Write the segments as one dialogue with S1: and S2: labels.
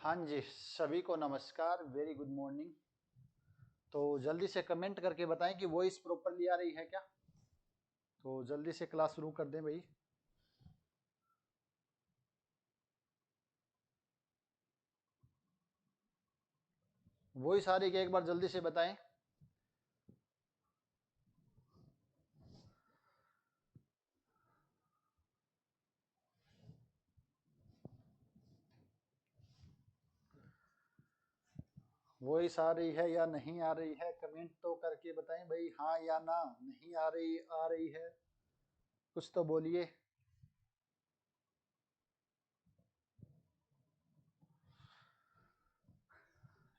S1: हाँ जी, सभी को नमस्कार, वेरी गुड मॉर्निंग। तो जल्दी से कमेंट करके बताएं कि वॉइस प्रॉपरली आ रही है क्या। तो जल्दी से क्लास शुरू कर दें भाई। वॉइस आ रही है, एक बार जल्दी से बताएं। वॉइस आ रही है या नहीं आ रही है, कमेंट तो करके बताएं भाई, हाँ या ना। नहीं आ रही है, कुछ तो बोलिए।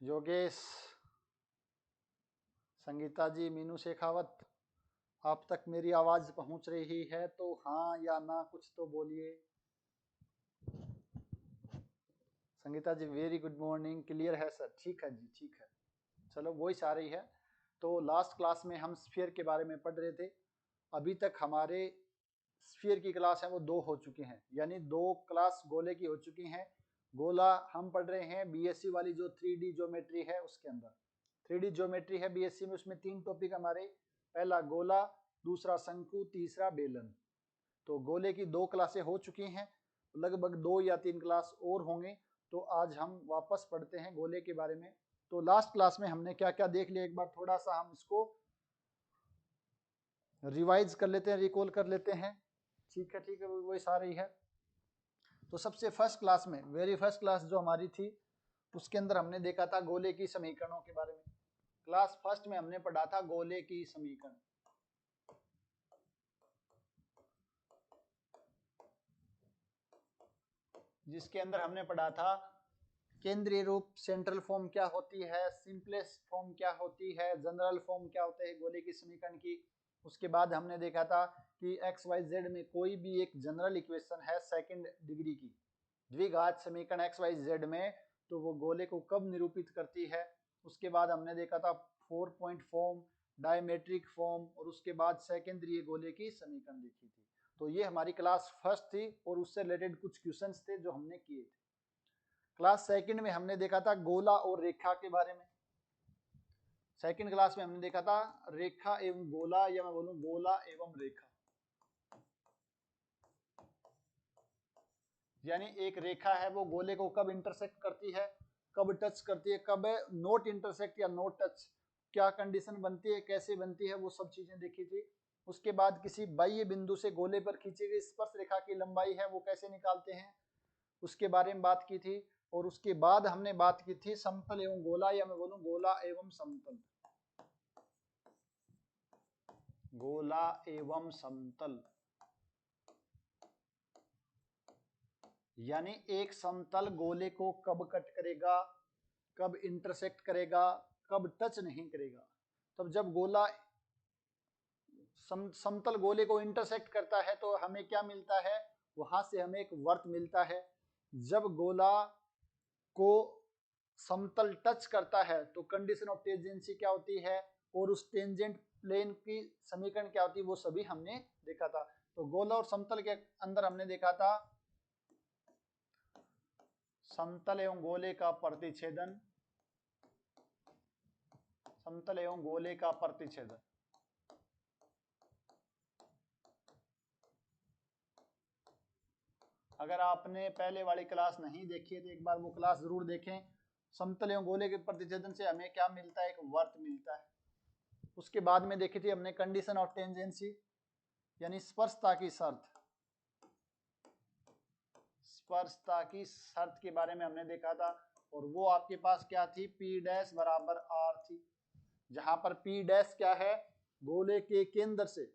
S1: योगेश, संगीता जी, मीनू शेखावत, आप तक मेरी आवाज पहुंच रही है तो हाँ या ना कुछ तो बोलिए। संगीता जी वेरी गुड मॉर्निंग, क्लियर है सर? ठीक है जी, ठीक है। चलो वॉइस आ रही है। तो लास्ट क्लास में हम स्फीयर के बारे में पढ़ रहे थे। अभी तक हमारे स्फीयर की क्लास है वो 2 हो चुकी हैं, यानी 2 क्लास गोले की हो चुकी हैं। गोला हम पढ़ रहे हैं बीएससी वाली जो 3D ज्योमेट्री है उसके अंदर। 3D ज्योमेट्री है बीएससी में, उसमें 3 टॉपिक हमारे। पहला गोला, दूसरा शंकु, तीसरा बेलन। तो गोले की 2 क्लासें हो चुकी हैं, लगभग 2 या 3 क्लास और होंगे। तो आज हम वापस पढ़ते हैं गोले के बारे में। तो लास्ट क्लास में हमने क्या क्या देख लिया, एक बार थोड़ा सा हम इसको रिवाइज कर लेते हैं, रिकॉल कर लेते हैं। ठीक है, ठीक है, वही आ रही है। तो सबसे फर्स्ट क्लास में, वेरी फर्स्ट क्लास जो हमारी थी, उसके अंदर हमने देखा था गोले की समीकरणों के बारे में। क्लास फर्स्ट में हमने पढ़ा था गोले की समीकरण, जिसके अंदर हमने पढ़ा था केंद्रीय रूप सेंट्रल फॉर्म क्या होती है, सिंपलेस्ट फॉर्म क्या होती है, जनरल फॉर्म क्या होते हैं गोले की समीकरण की। उसके बाद हमने देखा था कि एक्स वाई जेड में कोई भी एक जनरल इक्वेशन है सेकंड डिग्री की, द्विघात समीकरण एक्स वाई जेड में, तो वो गोले को कब निरूपित करती है। उसके बाद हमने देखा था 4 पॉइंट फॉर्म, डायमेट्रिक फॉर्म, और उसके बाद सेकेंडरी गोले की समीकरण देखी थी। तो ये हमारी क्लास फर्स्ट थी और उससे रिलेटेड कुछ क्वेश्चंस थे जो हमने किए थे। क्लास सेकंड में हमने देखा था गोला और रेखा के बारे में। सेकंड क्लास में हमने देखा था रेखा एवं गोला, या मैं बोलूं गोला एवं रेखा। यानी एक रेखा है वो गोले को कब इंटरसेक्ट करती है, कब टच करती है, कब नोट इंटरसेक्ट या नोट टच, क्या कंडीशन बनती है, कैसे बनती है, वो सब चीजें देखी थी। उसके बाद किसी बाह्य बिंदु से गोले पर खींची गई स्पर्श रेखा की लंबाई है वो कैसे निकालते हैं, उसके बारे में बात की थी। और उसके बाद हमने बात की थी समतल एवं गोला, या मैं बोलूं गोला एवं समतल। गोला एवं समतल, यानी एक समतल गोले को कब कट करेगा, कब इंटरसेक्ट करेगा, कब टच नहीं करेगा। तब जब गोला समतल गोले को इंटरसेक्ट करता है तो हमें क्या मिलता है, वहां से हमें एक वर्त मिलता है। जब गोला को समतल टच करता है तो कंडीशन ऑफ टेंजेंसी क्या होती है, और उस टेंजेंट प्लेन की समीकरण क्या होती है, वो सभी हमने देखा था। तो गोला और समतल के अंदर हमने देखा था समतल एवं गोले का प्रतिच्छेदन, समतल एवं गोले का प्रतिच्छेदन। अगर आपने पहले वाली क्लास नहीं देखी है तो एक बार वो क्लास जरूर देखें। समतल एवं गोले के प्रतिच्छेदन से हमें क्या मिलता है, एक वर्त मिलता है। उसके बाद में देखी थी हमने कंडीशन ऑफ टेंजेंसी, यानी स्पर्शता की शर्त। स्पर्शता की शर्त के बारे में हमने देखा था, और वो आपके पास क्या थी, P डैश बराबर R थी। जहां पर P डैश क्या है, गोले के केंद्र से,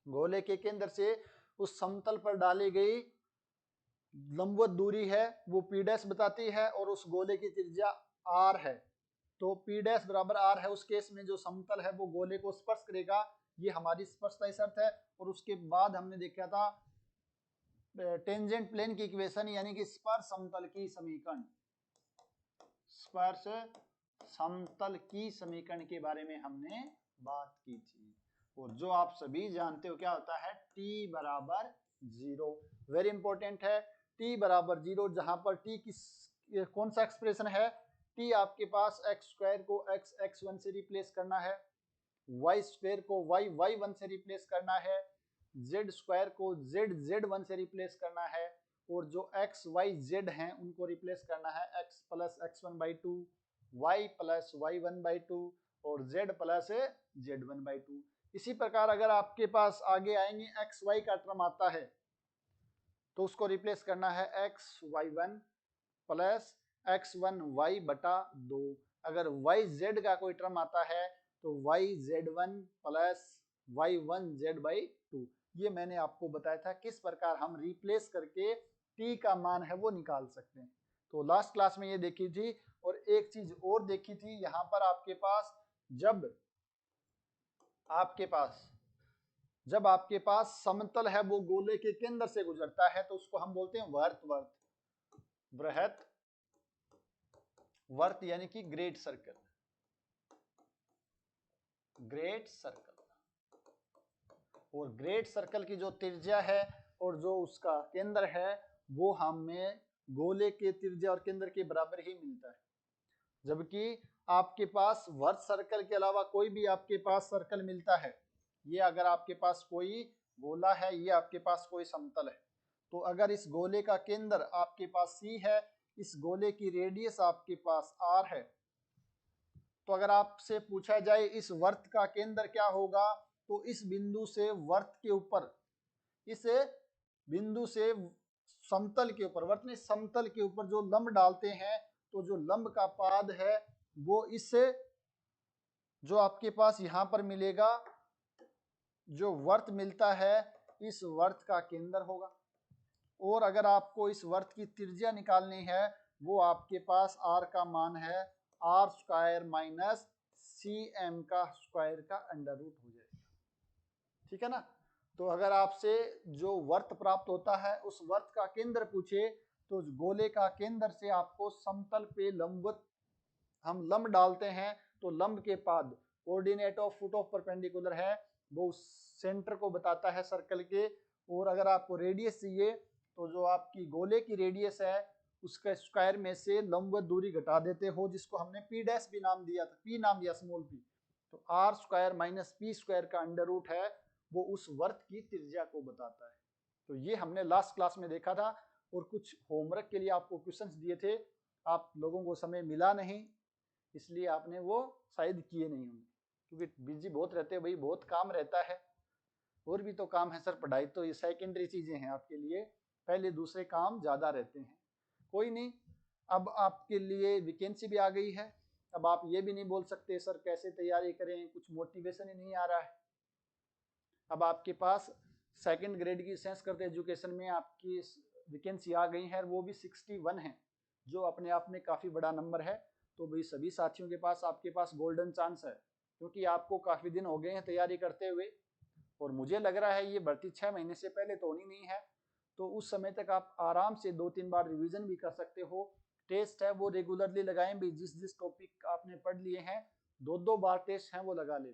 S1: गोले के केंद्र से उस समतल पर डाली गई लंबवत दूरी है, वो P डैश बताती है, और उस गोले की त्रिज्या R है। तो P डैश बराबर R है, उस केस में जो समतल है वो गोले को स्पर्श करेगा, ये हमारी स्पर्शता शर्त है। और उसके बाद हमने देखा था टेंजेंट प्लेन की इक्वेशन, यानी कि स्पर्श समतल की समीकरण, स्पर्श समतल की समीकरण के बारे में हमने बात की थी। और जो आप सभी जानते हो क्या होता है, t बराबर 0, वेरी इंपॉर्टेंट है। t बराबर 0, जहां पर t ये कौन सा एक्सप्रेशन है, टी आपके पास एक्स स्क्वायर को एक्स एक्स वन से रिप्लेस करना है, वाई स्क्वायर को वाई वाई वन से रिप्लेस करना है, जेड स्क्वायर को जेड जेड वन से रिप्लेस करना है, और जो एक्स वाई जेड हैं उनको रिप्लेस करना है X plus X one by two, Y plus Y one by two, और Z plus Z one by two. इसी प्रकार अगर आपके पास आगे आएंगे एक्स वाई का टर्म आता है तो उसको रिप्लेस करना है X Y one plus X one Y बटा दो। अगर वाई जेड का कोई टर्म आता है तो Y Z one plus Y one Z by two. ये मैंने आपको बताया था किस प्रकार हम रिप्लेस करके टी का मान है वो निकाल सकते हैं। तो लास्ट क्लास में ये देखी थी, और एक चीज और देखी थी, यहाँ पर आपके पास जब आपके पास समतल है वो गोले के केंद्र से गुजरता है तो उसको हम बोलते हैं वर्त वर्त, बृहत वर्त यानी कि ग्रेट सर्कल, ग्रेट सर्कल। और ग्रेट सर्कल की जो त्रिज्या है और जो उसका केंद्र है वो हमें गोले के त्रिज्या और केंद्र के बराबर ही मिलता है। जबकि आपके पास वर्त सर्कल के अलावा कोई भी आपके पास सर्कल मिलता है, ये अगर आपके पास कोई गोला है, ये आपके पास कोई समतल है, तो अगर इस गोले का केंद्र आपके पास C है, इस गोले की रेडियस आपके पास R है, तो अगर आपसे पूछा जाए इस वर्त का केंद्र क्या होगा, तो इस बिंदु से वर्त के ऊपर, इस बिंदु से समतल के ऊपर, वर्त में समतल के ऊपर जो लंब डालते हैं, तो जो लंब का पाद है वो इस जो आपके पास यहां पर मिलेगा, जो वर्त मिलता है इस वर्त का केंद्र होगा। और अगर आपको इस वर्त की त्रिज्या निकालनी है वो आपके पास r का मान है R square minus C M का स्क्वायर का अंडर रूट हो जाएगा। ठीक है ना। तो अगर आपसे जो वर्त प्राप्त होता है उस वर्त का केंद्र पूछे तो गोले का केंद्र से आपको समतल पे लंबवत हम लंब डालते हैं, तो लंब के पाद coordinate of foot of perpendicular है वो सेंटर को बताता है सर्कल के। और अगर आपको रेडियस चाहिए तो जो आपकी गोले की रेडियस है उसका स्क्वायर में से लंबवत दूरी घटा देते हो, जिसको हमने पी डैश भी नाम दिया था, पी नाम दिया स्मॉल पी। तो R square minus P square का अंडर रूट है वो उस वर्त की त्रिज्या को बताता है। तो ये हमने लास्ट क्लास में देखा था। और कुछ होमवर्क के लिए आपको क्वेश्चंस दिए थे, आप लोगों को समय मिला नहीं इसलिए आपने वो शायद किए नहीं होंगे, क्योंकि बिजी बहुत रहते हैं भाई, बहुत काम रहता है। और भी तो काम है सर, पढ़ाई तो ये सेकेंडरी चीजें हैं आपके लिए, पहले दूसरे काम ज्यादा रहते हैं। कोई नहीं, अब आपके लिए वैकेंसी भी आ गई है, अब आप ये भी नहीं बोल सकते सर कैसे तैयारी करें, कुछ मोटिवेशन ही नहीं आ रहा है। अब आपके पास सेकंड ग्रेड की साइंस करते एजुकेशन में आपकी वैकेंसी आ गई है, वो भी 61 है, जो अपने आप में काफ़ी बड़ा नंबर है। तो भाई सभी साथियों के पास आपके पास गोल्डन चांस है, क्योंकि आपको काफ़ी दिन हो गए हैं तैयारी करते हुए, और मुझे लग रहा है ये भर्ती 6 महीने से पहले तो होनी नहीं है। तो उस समय तक आप आराम से 2-3 बार रिवीजन भी कर सकते हो। टेस्ट है वो रेगुलरली लगाएं भी, जिस जिस टॉपिक आपने पढ़ लिए हैं 2-2 बार टेस्ट हैं वो लगा लें,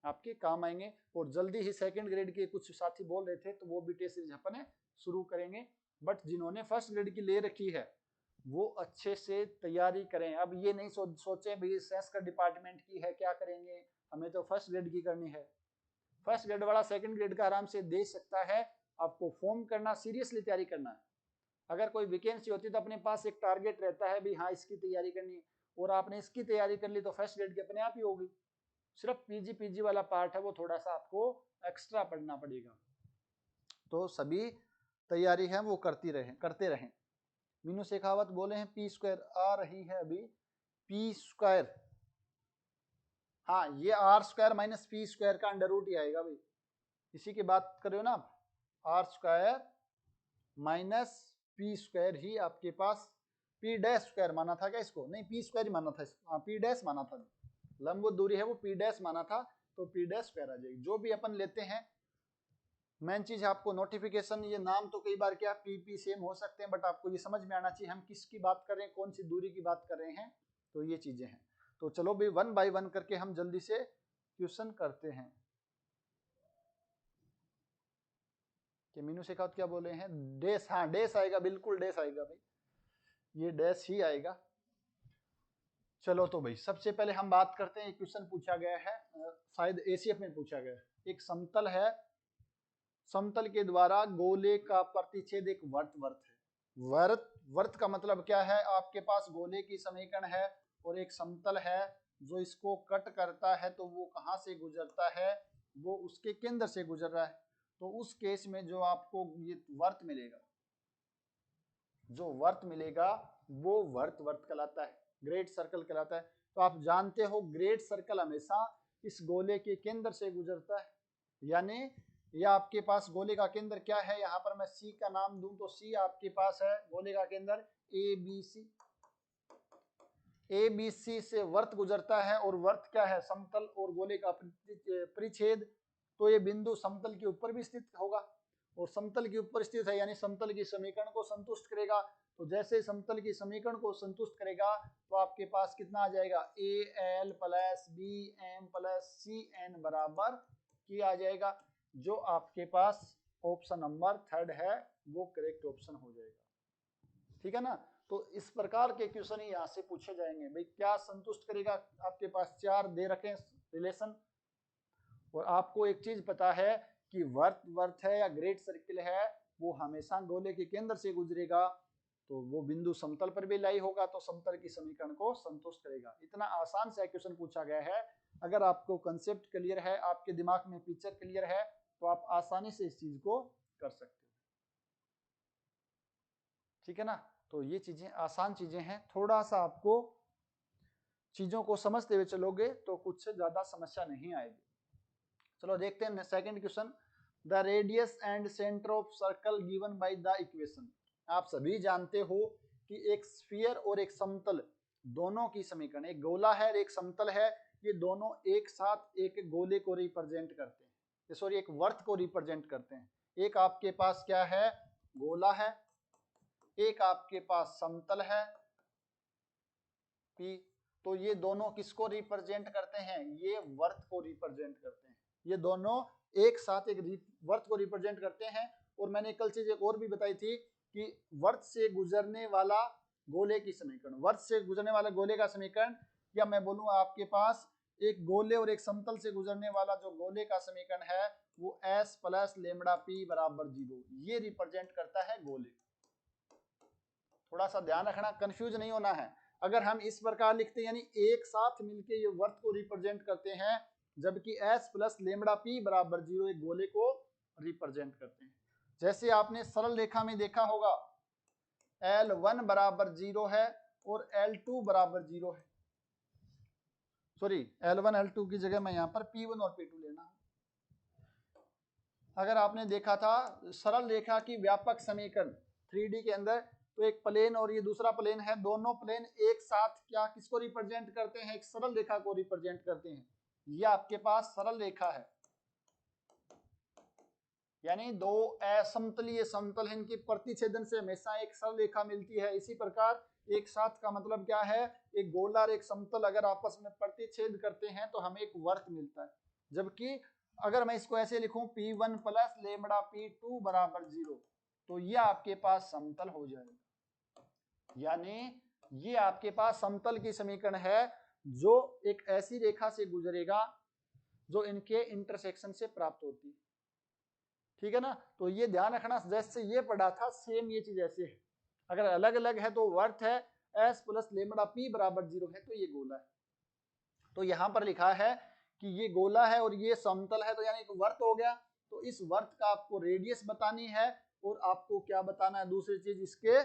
S1: आपके काम आएंगे। और जल्दी ही सेकंड ग्रेड के कुछ साथी बोल रहे थे तो वो भी टेस्ट सीरीज अपन शुरू करेंगे। बट जिन्होंने फर्स्ट ग्रेड की ले रखी है वो अच्छे से तैयारी करें। अब ये नहीं सोचें भाई साइंस का डिपार्टमेंट की है क्या करेंगे, हमें तो फर्स्ट ग्रेड की करनी है। फर्स्ट ग्रेड वाला सेकंड ग्रेड का आराम से दे सकता है, आपको फॉर्म करना, सीरियसली तैयारी करना है। अगर कोई वैकेंसी होती तो अपने पास एक टारगेट रहता है भी हाँ इसकी तैयारी करनी है, और आपने इसकी तैयारी कर ली तो फर्स्ट ग्रेड की अपने आप ही होगी। सिर्फ पीजी वाला पार्ट है वो थोड़ा सा आपको एक्स्ट्रा पढ़ना पड़ेगा। तो सभी तैयारी है वो करते रहें। मीनू शेखावत बोले हैं पी स्क्वायर आ रही है अभी, पी स्क्वायर, हाँ ये R square minus P square का अंडर रूट ही आएगा भाई, इसी की बात कर रहे हो ना आप। R square minus P square ही आपके पास, पी डैश स्क्वायर माना था क्या इसको, नहीं पी स्क्वायर ही माना था, हाँ पी डैश माना था, लंबवत दूरी है वो पी डैश माना था, तो पी डैश स्क्वायर आ जाएगी। जो भी अपन लेते हैं मेन चीज आपको नोटिफिकेशन, ये नाम तो कई बार क्या पी सेम हो सकते हैं, बट आपको ये समझ में आना चाहिए हम किसकी बात कर रहे हैं, कौन सी दूरी की बात कर रहे हैं। तो ये चीजें हैं। तो चलो भाई 1 बाय 1 करके हम जल्दी से क्वेश्चन करते हैं। कि मीनू शेखावत क्या बोले हैं, डेस, हाँ डेस आएगा, बिल्कुल डेस आएगा भाई। ये डैश ही आएगा। चलो तो भाई सबसे पहले हम बात करते हैं, क्वेश्चन पूछा गया है, शायद एसीएफ में पूछा गया है। एक समतल है, समतल के द्वारा गोले का प्रतिच्छेद एक वर्त है। वर्त का मतलब क्या है, आपके पास गोले की समीकरण है और एक समतल है जो इसको कट करता है, तो वो कहाँ से गुजरता है, वो उसके केंद्र से गुजर रहा है। तो उस केस में जो आपको ये वर्त मिलेगा, जो वर्त मिलेगा वो वर्त कहलाता है, ग्रेट सर्कल कहलाता है। तो आप जानते हो ग्रेट सर्कल हमेशा इस गोले के केंद्र से गुजरता है। यानी ये आपके पास गोले का केंद्र क्या है, यहाँ पर मैं सी का नाम दूं तो सी आपके पास है गोले का केंद्र ए बी सी। ए बी सी से वर्त गुजरता है और वर्त क्या है, समतल और गोले का परिच्छेद। तो ये बिंदु समतल के ऊपर भी स्थित होगा और समतल के ऊपर स्थित है यानी समतल की समीकरण को संतुष्ट करेगा। तो जैसे समतल की समीकरण को संतुष्ट करेगा तो आपके पास कितना आ जाएगा, A L plus B M plus C N बराबर की आ जाएगा। जो आपके पास ऑप्शन नंबर 3 है वो करेक्ट ऑप्शन हो जाएगा। ठीक है ना। तो इस प्रकार के क्वेश्चन ही यहाँ से पूछे जाएंगे। भाई क्या संतुष्ट करेगा, आपके पास 4 दे रखे रिलेशन और आपको एक चीज पता है कि वर्त है या ग्रेट सर्किल है वो हमेशा गोले के केंद्र से गुजरेगा, तो वो बिंदु समतल पर भी लाई होगा तो समतल की समीकरण को संतुष्ट करेगा। इतना आसान से क्वेश्चन पूछा गया है। अगर आपको कंसेप्ट क्लियर है, आपके दिमाग में पिक्चर क्लियर है, तो आप आसानी से इस चीज को कर सकते हो। ठीक है ना। तो ये चीजें आसान चीजें हैं, थोड़ा सा आपको चीजों को समझते हुए चलोगे तो कुछ से ज्यादा समस्या नहीं आएगी। चलो देखते हैं second question. The radius and centre of circle given by the equation. आप सभी जानते हो कि एक स्फीयर और एक समतल दोनों की समीकरण, एक गोला है और एक समतल है, ये दोनों एक साथ एक गोले को रिप्रेजेंट करते हैं, सॉरी एक वर्त को रिप्रेजेंट करते हैं। एक आपके पास क्या है, गोला है, एक आपके पास समतल है पी। तो ये दोनों किसको रिप्रेजेंट करते हैं, ये वर्त को रिप्रेजेंट करते हैं। ये दोनों एक साथ एक वर्त को रिप्रेजेंट करते हैं। और मैंने कल चीज एक और भी बताई थी कि वर्त से गुजरने वाला गोले की समीकरण, वर्त से गुजरने वाला गोले का समीकरण, या मैं बोलूं आपके पास एक गोले और एक समतल से गुजरने वाला जो गोले का समीकरण है वो एस प्लस लेमड़ा पी बराबर 0, ये रिप्रेजेंट करता है गोले। थोड़ा सा ध्यान रखना, कंफ्यूज नहीं होना है। अगर हम इस प्रकार लिखते हैं यानी एक साथ मिलके ये वर्त को रिप्रेजेंट करते हैं, जबकि एस प्लस लेमड़ा पी बराबर 0 एक गोले को रिप्रेजेंट करते हैं। जैसे आपने सरल रेखा में देखा होगा L1 बराबर 0 है और L2 बराबर 0 है, सॉरी L1 L2 की जगह मैं यहाँ पर P1 और P2 लेना है। अगर आपने देखा था सरल रेखा की व्यापक समीकरण 3D के अंदर, तो एक प्लेन और ये दूसरा प्लेन है, दोनों प्लेन एक साथ क्या किसको रिप्रेजेंट करते हैं, एक सरल रेखा को रिप्रेजेंट करते हैं। ये आपके पास सरल रेखा है, यानी दो असमतलीय समतल है, इनकी प्रतिच्छेदन से हमेशा एक सरल रेखा मिलती है। इसी प्रकार एक साथ का मतलब क्या है, एक गोला और एक समतल अगर आपस में प्रतिच्छेद करते हैं तो हमें एक वर्त मिलता है। जबकि अगर मैं इसको ऐसे लिखूं P1 प्लस लेमड़ा P2 बराबर 0, तो ये आपके पास समतल हो जाएगा। यानी ये आपके पास समतल की समीकरण है जो एक ऐसी रेखा से गुजरेगा जो इनके इंटरसेक्शन से प्राप्त होती है। ठीक है ना। तो ये ध्यान रखना, जैसे ये पढ़ा था सेम ये चीज ऐसे है। अगर अलग अलग है तो वर्त है एस प्लस लेमड़ा पी बराबर 0 है तो ये गोला है। तो यहां पर लिखा है कि ये गोला है और ये समतल है, तो यानी एक वर्त हो गया। तो इस वर्त का आपको रेडियस बतानी है और आपको क्या बताना है, दूसरी चीज इसके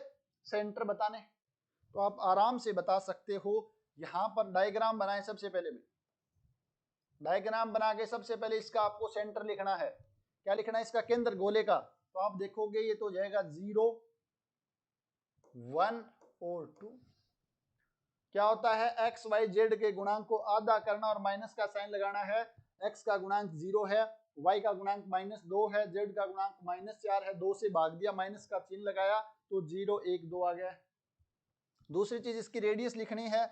S1: सेंटर बताने। तो आप आराम से बता सकते हो। यहां पर डायग्राम बनाए, सबसे पहले में डायग्राम बना के सबसे पहले इसका आपको सेंटर लिखना है। क्या लिखना है, इसका केंद्र गोले का। तो आप देखोगे ये तो जाएगा 0 1 और 2। क्या होता है, एक्स वाई जेड के गुणांक को आधा करना और माइनस का साइन लगाना है। एक्स का गुणांक 0 है, वाई का गुणांक -2 है, जेड का गुणांक -4 है, 2 से भाग दिया, माइनस का चिन्ह लगाया तो 0 1 2 आ गया। दूसरी चीज इसकी रेडियस लिखनी है,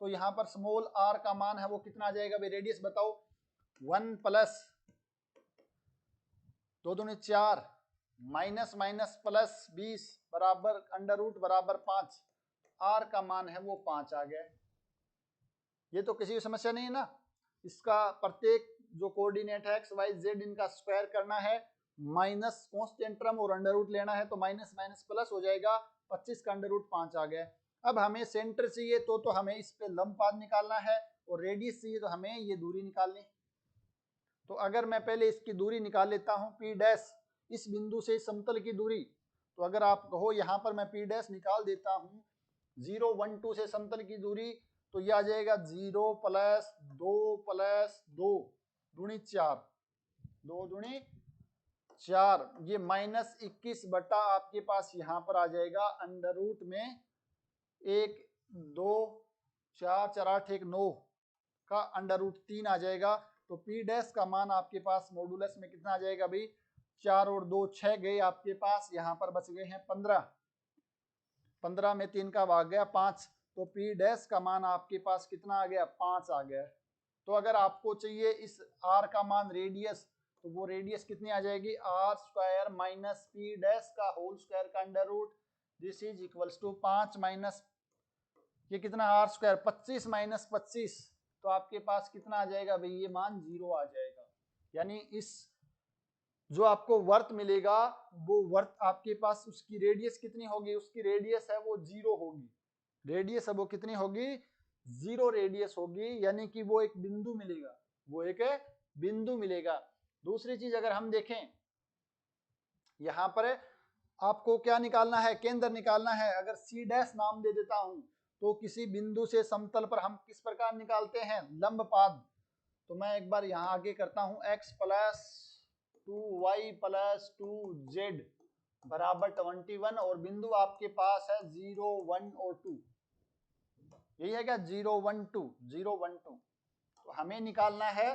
S1: तो यहाँ पर स्मॉल r का मान है वो कितना आ जाएगा भाई, रेडियस बताओ। 1 प्लस 2 दूनी 4 माइनस माइनस प्लस 20 बराबर अंडर रूट बराबर 5। आर का मान है वो 5 आ गया। ये तो किसी की समस्या नहीं है ना। इसका प्रत्येक जो कोऑर्डिनेट है एक्स वाई जेड इनका स्क्वायर करना है, माइनस कांस्टेंट टर्म और अंडर रूट लेना है, तो माइनस माइनस प्लस हो जाएगा, 25 का अंडर रूट 5 आ गया। अब हमें सेंटर चाहिए तो हमें इस पे लंब पाद निकालना है, और रेडियस चाहिए तो हमें ये दूरी निकालनी। तो अगर मैं पहले इसकी दूरी निकाल लेता हूँ पी डैश, इस बिंदु से समतल की दूरी, तो अगर आप कहो यहाँ पर मैं पी डैश निकाल देता हूँ 0 1 2 से समतल की दूरी, तो यह आ जाएगा 0 प्लस 2 प्लस 2 दूनी 4, 2 दूनी 4, ये माइनस 21 बटा आपके पास यहाँ पर आ जाएगा अंडर रूट में 1 2 4 4 8 1 9 का अंडर रूट 3 आ जाएगा। तो पी डैश का मान आपके पास मॉडुलस में कितना आ जाएगा भाई, 4 और 2 6 गए आपके पास, यहाँ पर बच गए हैं 15, 15 में 3 का भाग गया 5, तो पी डैश का मान आपके पास कितना आ गया, 5 आ गया। तो अगर आपको चाहिए इस आर का मान रेडियस, तो वो रेडियस कितनी आ जाएगी, R square minus P dash का होल स्क्वायर का under root, this is equals to 5 माइनस ये कितना आर स्क्वायर 25 माइनस 25, तो आपके पास कितना आ जाएगा भाई, ये मान 0 आ जाएगा। यानी इस जो आपको वर्त मिलेगा वो वर्त आपके पास उसकी रेडियस कितनी होगी, उसकी रेडियस है वो 0 होगी, रेडियस है वो कितनी होगी, 0 रेडियस होगी, यानी कि वो एक बिंदु मिलेगा, वो एक बिंदु मिलेगा। दूसरी चीज अगर हम देखें, यहां पर आपको क्या निकालना है, केंद्र निकालना है। अगर सी डैश नाम दे देता हूं, तो किसी बिंदु से समतल पर हम किस प्रकार निकालते हैं, लंब पाद। तो मैं एक बार यहाँ आगे करता हूं, x plus 2y plus 2z बराबर 21, और बिंदु आपके पास है 0 1 और 2, यही है क्या, 0 1 2 0 1 2। तो हमें निकालना है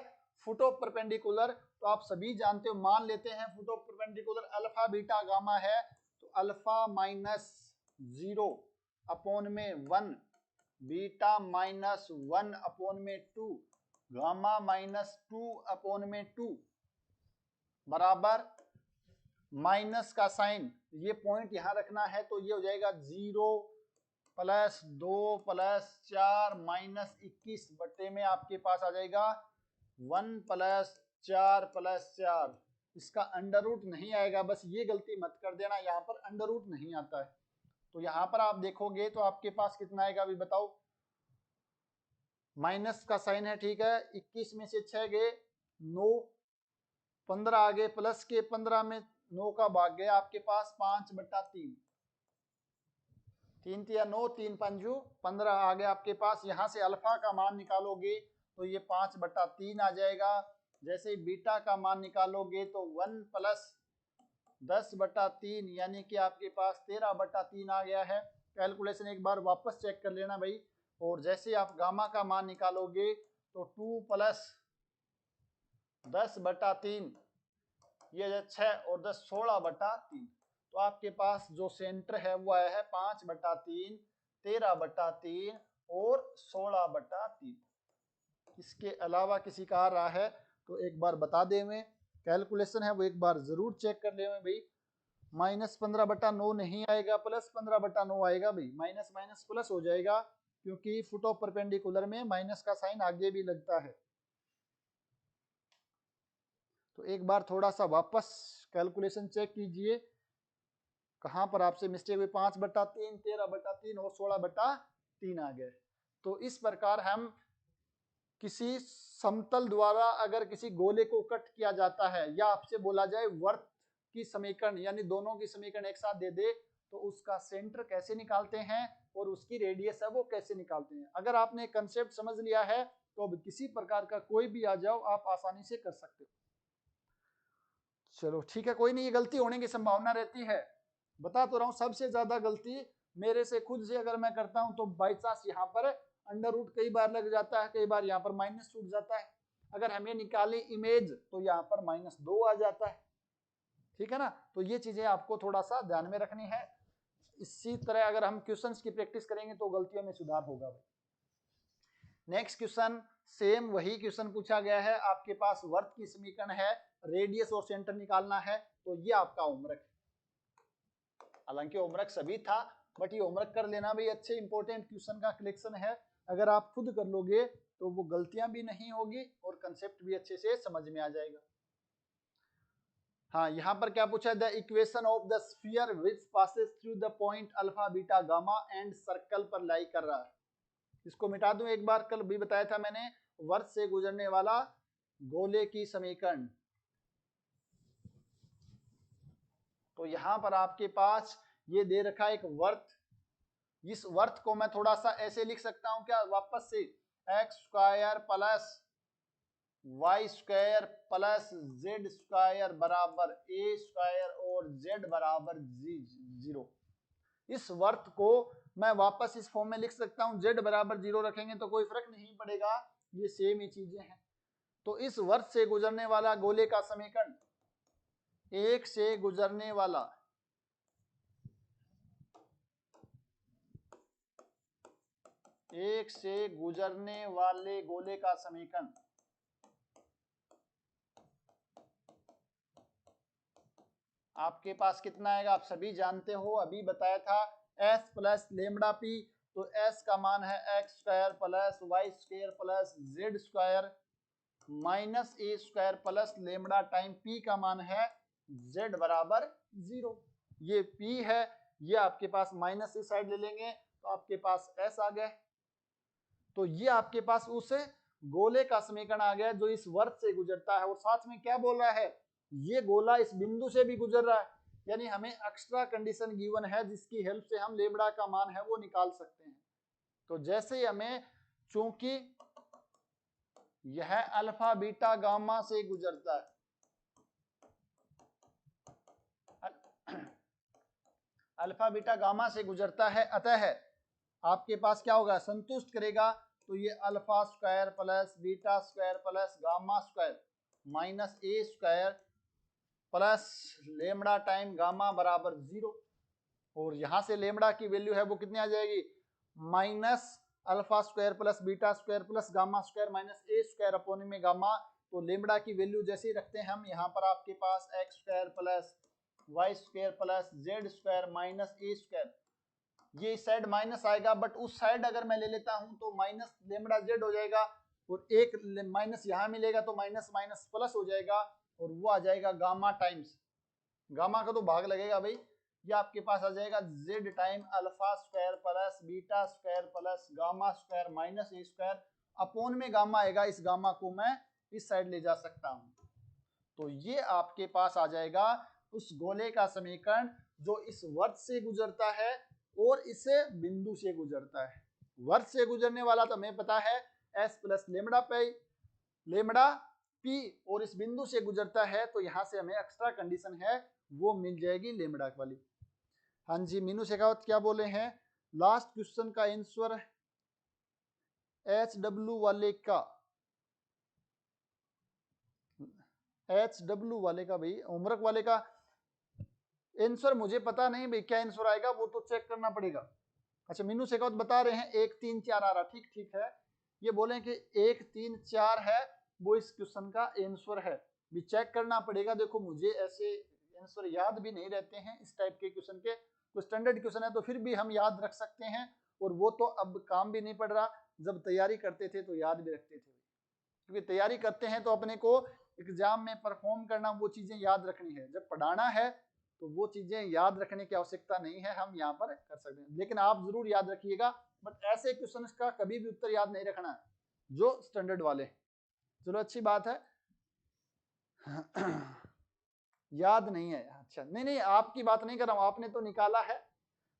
S1: फुट ऑफ परपेंडिकुलर। तो आप सभी जानते हो, मान लेते हैं foot of perpendicular alpha beta gamma है, तो अल्फा माइनस 0 अपॉन में 1, बीटा माइनस 1 अपॉन में 2, गामा माइनस 2 अपॉन में 2 बराबर माइनस का साइन, ये पॉइंट यहां रखना है, तो ये हो जाएगा 0 प्लस 2 प्लस 4 माइनस 21 बट्टे में आपके पास आ जाएगा 1 प्लस 4 प्लस 4। इसका अंडर रूट नहीं आएगा, बस ये गलती मत कर देना, यहाँ पर अंडर रूट नहीं आता है। तो यहाँ पर आप देखोगे तो आपके पास कितना आएगा अभी बताओ, माइनस का साइन है, ठीक है, 21 में से 6 गए 9, 15 आ गए, प्लस के 15 में 9 का भाग गया आपके पास 5 बटा 3, 3 तिया 9, 3 पंजू 15 आ गया आपके पास। यहाँ से अल्फा का मान निकालोगे तो ये 5 बटा 3 आ जाएगा। जैसे ही बीटा का मान निकालोगे तो 1 प्लस 10 बटा 3, यानी कि आपके पास 13 बटा 3 आ गया है। कैलकुलेशन एक बार वापस चेक कर लेना भाई। और जैसे ही आप गामा का मान निकालोगे तो 2 प्लस 10 बटा 3, ये 6 और 10 16 बटा 3। तो आपके पास जो सेंटर है वो आया है 5 बटा 3, 13 बटा 3 और 16 बटा 3। इसके अलावा किसी का आ रहा है तो एक बार बता दे में, कैलकुलेशन है वो एक बार जरूर चेक कर ले भाई। माइनस 15 बटा 9 नहीं आएगा, प्लस 15 बटा 9 आएगा भाई, माइनस माइनस प्लस हो जाएगा, क्योंकि फुट ऑफ परपेंडिकुलर में माइनस का साइन आगे भी लगता है। तो एक बार थोड़ा सा वापस कैलकुलेशन चेक कीजिए, कहां पर आपसे मिस्टेक हुई, 5 बटा 3, 13 बटा 3 और 16 बटा 3 आ गए। तो इस प्रकार हम किसी समतल द्वारा अगर किसी गोले को कट किया जाता है, या आपसे बोला जाए वर्त की समीकरण, यानी दोनों की समीकरण एक साथ दे दे, तो उसका सेंटर कैसे निकालते हैं और उसकी रेडियस है वो कैसे निकालते हैं। अगर आपने कंसेप्ट समझ लिया है तो अब किसी प्रकार का कोई भी आ जाओ आप आसानी से कर सकते हो। चलो ठीक है, कोई नहीं, ये गलती होने की संभावना रहती है, बता तो रहा हूं। सबसे ज्यादा गलती मेरे से खुद से अगर मैं करता हूं तो बाई चांस यहाँ पर अंडर रूट कई बार लग जाता है, कई बार यहाँ पर माइनस छूट जाता है। अगर हमें निकाली इमेज तो यहाँ पर -2 आ जाता है, ठीक है ना। तो ये चीजें आपको थोड़ा सा ध्यान में रखनी है। इसी तरह अगर हम क्वेश्चंस की प्रैक्टिस करेंगे तो गलतियों में सुधार होगा भाई। नेक्स्ट क्वेश्चन, सेम वही क्वेश्चन पूछा गया है, आपके पास वर्त की समीकरण है, रेडियस और सेंटर निकालना है। तो ये आपका होमवर्क है, हालांकि होमवर्क सभी था, बट ये होमवर्क कर लेना भाई, अच्छे इंपॉर्टेंट क्वेश्चन का कलेक्शन है। अगर आप खुद कर लोगे तो वो गलतियां भी नहीं होगी और कंसेप्ट भी अच्छे से समझ में आ जाएगा। हाँ, यहाँ पर क्या पूछा है, the equation of the sphere which passes through the point alpha beta gamma and circle पर लाई कर रहा है। इसको मिटा दूं एक बार, कल भी बताया था मैंने, वर्त से गुजरने वाला गोले की समीकरण। तो यहां पर आपके पास ये दे रखा है एक वर्त, इस वर्त को मैं थोड़ा सा ऐसे लिख सकता हूं क्या, वापस से X square plus Y square plus Z square बराबर ए स्क्वायर और जेड बराबर 0। इस वर्त को मैं वापस इस फॉर्म में लिख सकता हूं, जेड बराबर 0 रखेंगे तो कोई फर्क नहीं पड़ेगा, ये सेम ही चीजें हैं। तो इस वर्त से गुजरने वाला गोले का समीकरण, एक से गुजरने वाला वाले गोले का समीकरण आपके पास कितना आएगा, आप सभी जानते हो, अभी बताया था s प्लस लेमडा पी। तो s का मान है X square plus Y square plus Z square minus A square plus lambda time p का मान है z बराबर 0। ये p है, ये आपके पास माइनस इस साइड ले लेंगे तो आपके पास s आ गया। तो ये आपके पास उस गोले का समीकरण आ गया जो इस वर्त से गुजरता है। और साथ में क्या बोल रहा है, ये गोला इस बिंदु से भी गुजर रहा है, यानी हमें एक्स्ट्रा कंडीशन गिवन है जिसकी हेल्प से हम लेमड़ा का मान है वो निकाल सकते हैं। तो जैसे ही हमें, चूंकि यह अल्फा बीटा गामा से गुजरता है, अल्फा बीटा गामा से गुजरता है, अतः आपके पास क्या होगा, संतुष्ट करेगा। तो ये alpha square plus beta square plus gamma square minus A square plus lambda time gamma बराबर 0। और यहां से लेमड़ा की वैल्यू है वो कितनी आ जाएगी, minus alpha square plus beta square plus gamma square minus A square upon में गामा। तो लेमड़ा की वैल्यू जैसे ही रखते हैं हम, यहाँ पर आपके पास X square plus Y square plus Z square minus A square, ये इस साइड माइनस आएगा, बट उस साइड अगर मैं ले लेता हूं तो माइनस लेमड़ा जेड हो जाएगा, और एक माइनस यहां मिलेगा तो माइनस माइनस प्लस हो जाएगा, और वो आ जाएगा गामा टाइम्स, गामा का तो भाग लगेगा भाई, ये आपके पास आ जाएगा Z time alpha square plus beta square plus gamma square minus A square upon में गामा आएगा, इस गामा को मैं इस साइड ले जा सकता हूं। तो ये आपके पास आ जाएगा उस गोले का समीकरण जो इस वर्त से गुजरता है और इसे बिंदु से गुजरता है। वर्त से गुजरने वाला तो हमें पता है s प्लस लेमड़ा p, और इस बिंदु से गुजरता है तो यहां से हमें एक्स्ट्रा कंडीशन है वो मिल जाएगी लेमड़ा वाली। हाँ जी, मीनू शेखावत क्या बोले हैं, लास्ट क्वेश्चन का आंसर HW वाले का भाई, होमवर्क वाले का आंसर मुझे पता नहीं भाई क्या आंसर आएगा, वो तो चेक करना पड़ेगा। अच्छा, मीनू शेखावत बता रहे हैं 1 3 4 आ रहा, ठीक ठीक है, ये बोले कि 1 3 4 है वो इस क्वेश्चन का आंसर है, भी चेक करना पड़ेगा। देखो मुझे ऐसे आंसर याद भी नहीं रहते हैं इस टाइप के क्वेश्चन के, तो स्टैंडर्ड क्वेश्चन है तो फिर भी हम याद रख सकते हैं, और वो तो अब काम भी नहीं पड़ रहा, जब तैयारी करते थे तो याद भी रखते थे, क्योंकि तैयारी करते हैं तो अपने को एग्जाम में परफॉर्म करना, वो चीजें याद रखनी है, जब पढ़ाना है तो वो चीजें याद रखने की आवश्यकता नहीं है, हम यहाँ पर कर सकते हैं। लेकिन आप जरूर याद रखिएगा, बट ऐसे क्वेश्चन का कभी भी उत्तर याद नहीं रखना है जो स्टैंडर्ड वाले। चलो अच्छी बात है। याद नहीं है, अच्छा नहीं नहीं, आपकी बात नहीं कर रहा हूं, आपने तो निकाला है,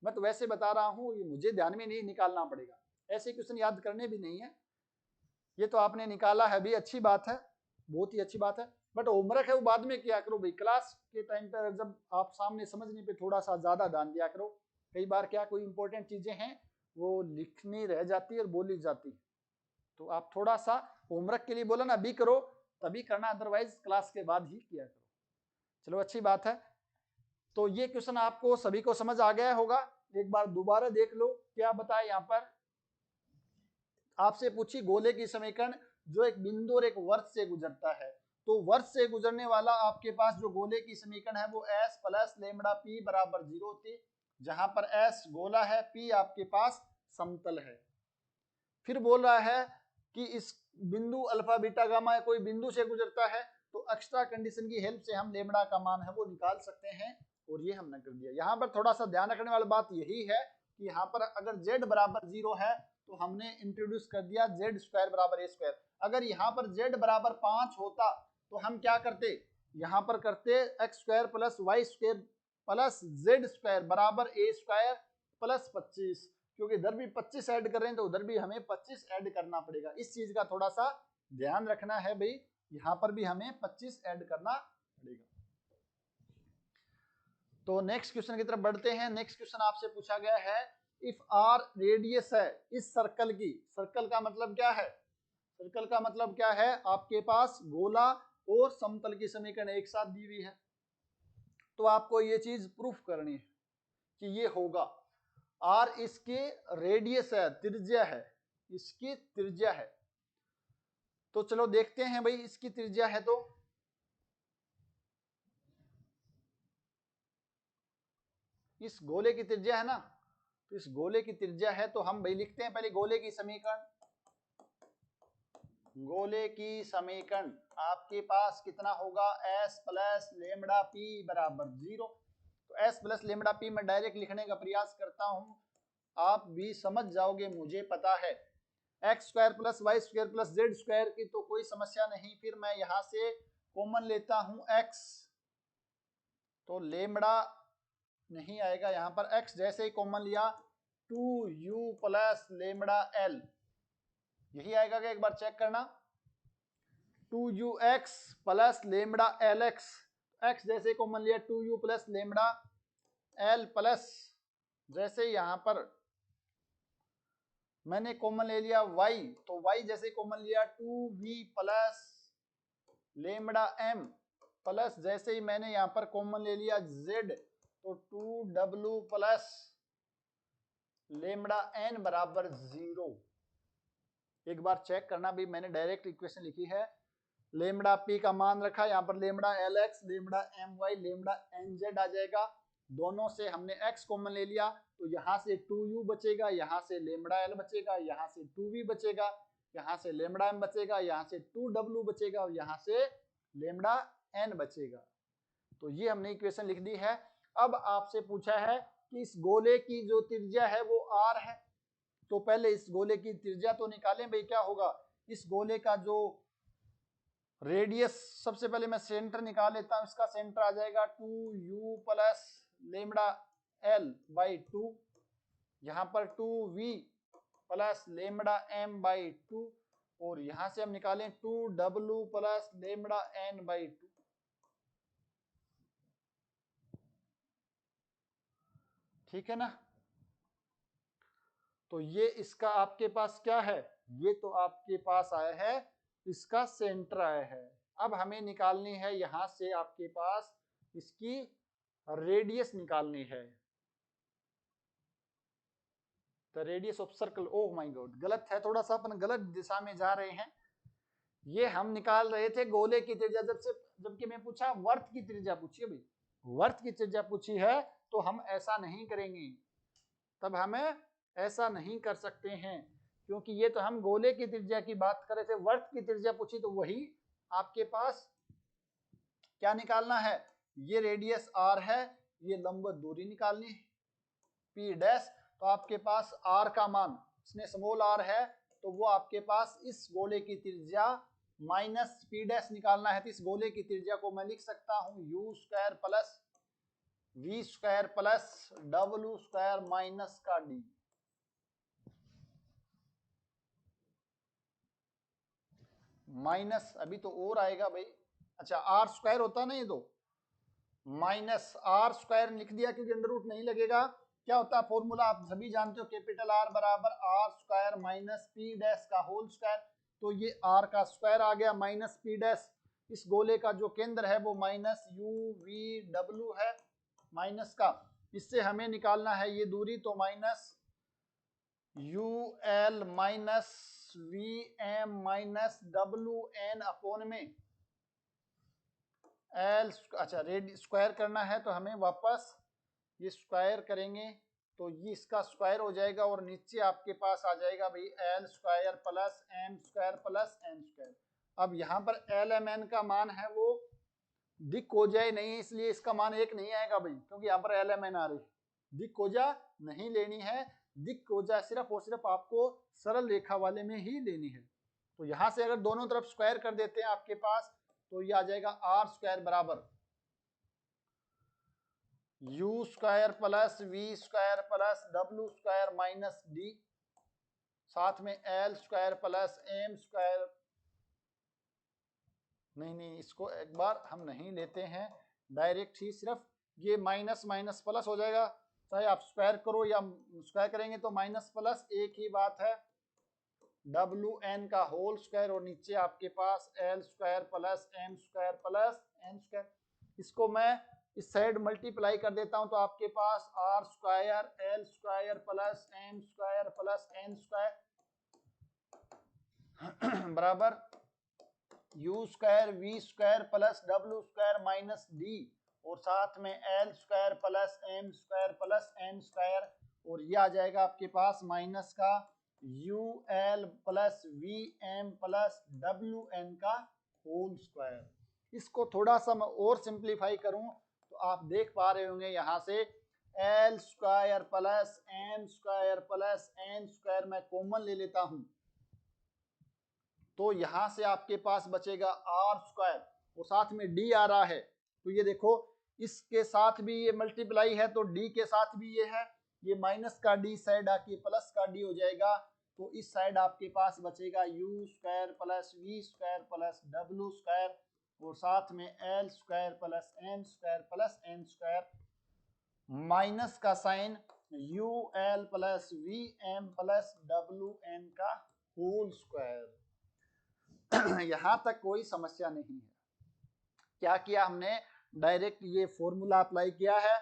S1: मैं तो वैसे बता रहा हूं, ये मुझे ध्यान में नहीं निकालना पड़ेगा, ऐसे क्वेश्चन याद करने भी नहीं है, ये तो आपने निकाला है भी, अच्छी बात है, बहुत ही अच्छी बात है, बट होमवर्क है वो बाद में किया करो भाई, क्लास के टाइम पर जब आप सामने समझने पे थोड़ा सा ज्यादा ध्यान दिया करो। कई बार क्या कोई इंपॉर्टेंट चीजें हैं वो लिखनी रह जाती है और बोली जाती है, तो आप थोड़ा सा होमवर्क के लिए बोला ना, अभी करो तभी करना, अदरवाइज क्लास के बाद ही किया करो। चलो अच्छी बात है। तो ये क्वेश्चन आपको सभी को समझ आ गया होगा, एक बार दोबारा देख लो क्या बताया यहाँ पर, आपसे पूछी गोले की समीकरण जो एक बिंदु और एक वर्त से गुजरता है, तो वर्त से गुजरने वाला आपके पास जो गोले की समीकरण है वो s प्लस लेमड़ा p बराबर 0 थी, जहां पर S गोला है, P आपके पास समतल है। फिर बोल रहा है कि इस बिंदु अल्फा बीटा गामा कोई बिंदु से गुजरता है, तो एक्स्ट्रा कंडीशन की हेल्प से हम लेमड़ा का मान है वो निकाल सकते हैं, और ये हमने कर दिया। यहाँ पर थोड़ा सा ध्यान रखने वाली बात यही है कि यहाँ पर अगर z बराबर 0 है तो हमने इंट्रोड्यूस कर दिया z स्क्वायर बराबर a स्क्वायर। अगर यहाँ पर z बराबर 5 होता तो हम क्या करते, यहाँ पर करते x square plus Y square plus z square बराबर a स्क्वायर प्लस 25, क्योंकि इधर भी 25 ऐड कर रहे हैं तो उधर भी हमें 25 ऐड करना पड़ेगा। इस चीज का थोड़ा सा ध्यान रखना है भाई, यहाँ पर भी हमें 25 ऐड करना पड़ेगा। तो नेक्स्ट क्वेश्चन की तरफ बढ़ते हैं। नेक्स्ट क्वेश्चन आपसे पूछा गया है, इफ आर रेडियस है इस सर्कल की, सर्कल का मतलब क्या है, सर्कल का मतलब क्या है, आपके पास गोला और समतल की समीकरण एक साथ दी हुई है, तो आपको ये चीज प्रूफ करनी है कि ये होगा। आर इसकी रेडियस है, त्रिज्या है, इसकी त्रिज्या है। तो चलो देखते हैं भाई, इसकी त्रिज्या है तो इस गोले की त्रिज्या है ना, तो इस गोले की त्रिज्या है तो हम भाई लिखते हैं पहले गोले की समीकरण। गोले की समीकरण आपके पास कितना होगा, s प्लस लेमड़ा पी बराबर 0। तो s प्लस लेमड़ा पी मैं डायरेक्ट लिखने का प्रयास करता हूं, आप भी समझ जाओगे मुझे पता है। X square plus Y square plus Z square की तो कोई समस्या नहीं, फिर मैं यहां से कॉमन लेता हूं x, तो लेमड़ा नहीं आएगा यहाँ पर, x जैसे ही कॉमन लिया 2u प्लस लेमड़ा l, यही आएगा क्या, एक बार चेक करना। 2ux plus lambda lx, x जैसे ही कॉमन लिया 2u plus lambda l plus जैसे यहाँ पर मैंने कॉमन ले लिया y, तो y जैसे कॉमन लिया 2v plus lambda m plus जैसे ही मैंने यहाँ पर कॉमन ले लिया z, तो 2w प्लस लेमड़ा n बराबर 0। एक बार चेक करना भी, मैंने डायरेक्ट इक्वेशन लिखी है, लेमड़ा p का मान रखा, यहाँ पर lambda lx lambda my lambda nz आ जाएगा। दोनों से हमने x कॉमन ले लिया, तो यहाँ से 2u बचेगा, यहाँ से लेमड़ा l बचेगा, यहाँ से 2v बचेगा, यहाँ से लेमड़ा m बचेगा, यहाँ से 2w बचेगा और यहाँ से लेमड़ा n बचेगा। तो ये हमने इक्वेशन लिख दी है। अब आपसे पूछा है कि इस गोले की जो त्रिज्या है वो r है, तो पहले इस गोले की त्रिज्या तो निकालें भाई। क्या होगा, इस गोले का जो रेडियस, सबसे पहले मैं सेंटर निकाल लेता हूं, इसका सेंटर आ जाएगा 2u plus lambda l by 2, यहाँ पर 2v plus lambda m by 2, और यहां से हम निकालें 2w plus lambda n by 2। ठीक है ना, तो ये इसका आपके पास क्या है, ये तो आपके पास आया है, इसका सेंटर आया है। अब हमें निकालनी है यहां से आपके पास इसकी रेडियस निकालनी है, the radius of circle. Oh my God, गलत है, थोड़ा सा अपन गलत दिशा में जा रहे हैं। ये हम निकाल रहे थे गोले की त्रिज्या, जबकि मैं पूछा वर्त की त्रिज्या पूछी है भाई, वर्त की त्रिज्या पूछी है, तो हम ऐसा नहीं करेंगे, तब हमें ऐसा नहीं कर सकते हैं, क्योंकि ये तो हम गोले की त्रिज्या की बात कर रहे थे। वर्त की त्रिज्या पूछी तो वही आपके पास क्या निकालना है, ये रेडियस r है, ये लंबवत दूरी निकालनी है p डैश। तो आपके पास r का मान, इसमें स्मॉल r है, तो वो आपके पास इस गोले की त्रिज्या माइनस p डैश निकालना है। तो इस गोले की त्रिज्या को मैं लिख सकता हूं u square plus v square plus w square minus का d। माइनस अभी तो और आएगा भाई, अच्छा आर स्क्वायर होता ना ये, तो माइनस आर स्क्वायर लिख दिया क्योंकि अंडर रूट नहीं लगेगा। क्या होता है फॉर्मूला, आप सभी जानते हो, कैपिटल आर बराबर R square minus P dash का होल स्क्वायर। तो ये आर का स्क्वायर आ गया माइनस पी डैश। इस गोले का जो केंद्र है वो माइनस यू वी डब्ल्यू है, माइनस का, इससे हमें निकालना है ये दूरी, तो minus U L minus V M minus W N upon में एल, अच्छा रेड स्क्वायर करना है तो हमें वापस ये स्क्वायर करेंगे तो ये इसका स्क्वायर हो जाएगा और नीचे आपके पास आ जाएगा भाई L square plus M square plus N square. अब यहाँ पर एल एम एन का मान है वो दिक कोजाई नहीं, इसलिए इसका मान 1 नहीं आएगा भाई, क्योंकि यहाँ पर एल एम एन आ रही है। दिक कोजा नहीं लेनी है, दिक कोजा सिर्फ और सिर्फ आपको सरल रेखा वाले में ही लेनी है। तो यहाँ से अगर दोनों तरफ स्क्वायर कर देते हैं आपके पास तो ये आ जाएगा आर स्क्वायर बराबर U square plus V square plus W square minus D, साथ में L square plus M square. नहीं, इसको एक बार हम नहीं लेते हैं, डायरेक्ट ही सिर्फ ये माइनस माइनस प्लस हो जाएगा, चाहे आप स्क्वायर करो या स्क्वायर करेंगे तो माइनस प्लस एक ही बात है, डब्ल्यू एन का होल स्क्वायर और नीचे आपके पास L square plus M square plus N square. इसको मैं इस साइड मल्टीप्लाई कर देता हूं तो आपके पास R square L square plus M square plus N square बराबर U square V square plus W square minus D और साथ में L square plus M square plus N square, और ये आ जाएगा आपके पास माइनस का U L plus V M plus W N का होल स्क्वायर। इसको थोड़ा सा मैं और सिंप्लीफाई करूं तो आप देख पा रहे होंगे यहाँ से L square plus M square plus N square मैं कॉमन ले लेता हूं तो यहां से आपके पास बचेगा आर स्क्वायर और साथ में डी आ रहा है, तो ये देखो इसके साथ भी ये मल्टीप्लाई है तो डी के साथ भी ये है, ये माइनस का डी साइड आके प्लस का डी हो जाएगा, तो इस साइड आपके पास बचेगा U square plus V square plus W square और साथ में L square plus M square plus N square minus का sign U L plus V M plus W N का होल स्क्वायर। यहां तक कोई समस्या नहीं है। क्या किया हमने, डायरेक्ट ये फॉर्मूला अप्लाई किया है,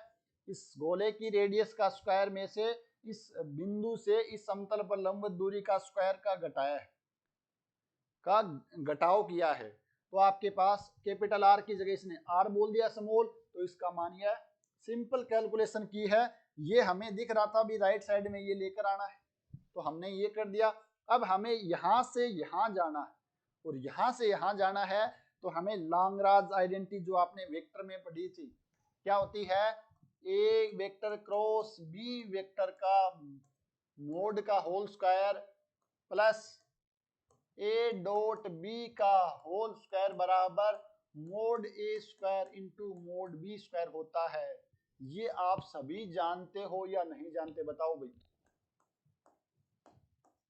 S1: इस गोले की रेडियस का स्क्वायर में से इस बिंदु से इस समतल पर लंबवत दूरी का स्क्वायर का घटाया है, का घटाव किया है, तो आपके पास कैपिटल आर की जगह इसने आर बोल दिया स्मॉल, तो इसका मान यह सिंपल कैलकुलेशन की है। ये हमें दिख रहा था भी राइट साइड में ये लेकर आना है तो हमने ये कर दिया। अब हमें यहां से यहां जाना है और यहां से यहां जाना है तो हमें लैग्रांज आइडेंटिटी जो आपने वेक्टर में पढ़ी थी क्या होती है, A vector cross B vector का मोड का whole square plus A dot B का होल स्क्वायर बराबर mod A square into mod B square होता है। ये आप सभी जानते हो या नहीं जानते बताओ भाई,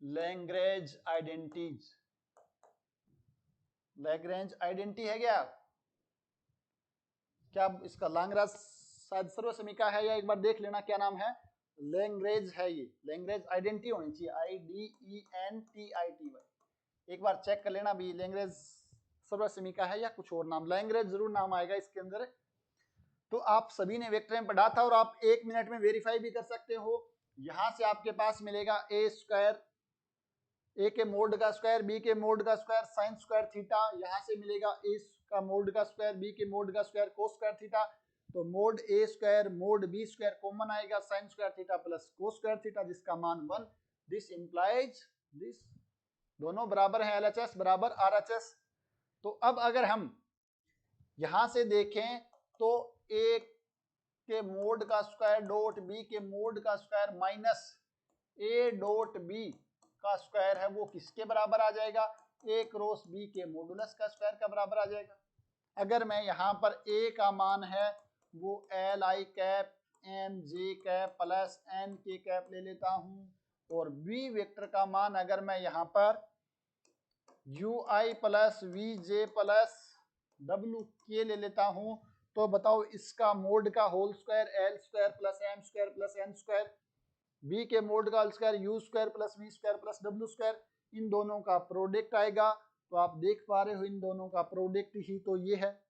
S1: लैग्रेंज आइडेंटिटीज, लैग्रेंज आइडेंटिटी है क्या इसका लैग्रेंज शायद सर्वसमीका है या एक बार देख लेना क्या नाम है, लैग्रेंज है, ये लैग्रेंज आइडेंटिटी होनी चाहिए IDENTITY, एक बार चेक कर लेना भी लैग्रेंज सर्वसमीका है या कुछ और नाम, लैग्रेंज जरूर नाम आएगा इसके अंदर। तो आप सभी ने वेक्टर में पढ़ा था और आप 1 मिनट में वेरीफाई भी कर सकते हो। यहां से आपके पास मिलेगा ए स्क्वायर, ए के मोड का स्क्वायर बी के मोड का स्क्वायर साइन स्क्वायर थीटा, यहाँ से मिलेगा ए का मोड का स्क्वायर बी के मोड का स्क्वायर कोस स्क्वायर थीटा, तो mod A square mod B square common आएगा sine square theta plus cos square theta जिसका मान 1, दिस इंप्लाइज दिस, दोनों बराबर है LHS बराबर RHS। तो अब अगर हम यहां से देखें तो ए के मोड का स्क्वायर डॉट बी के मोड का square minus A dot B का स्क्वायर है वो किसके बराबर आ जाएगा, ए क्रॉस बी के मॉडुलस का स्क्वायर का बराबर आ जाएगा। अगर मैं यहाँ पर ए का मान है वो LI cap M J cap plus N K cap ले लेता हूँ और बी वेक्टर का मान अगर मैं यहाँ पर UI plus V J plus W K ले लेता हूँ तो बताओ इसका मोड का whole square L square plus M square plus N square, B के मोड का whole square U square plus V square plus W square, इन दोनों का प्रोडक्ट आएगा, तो आप देख पा रहे हो इन दोनों का प्रोडक्ट ही तो ये है।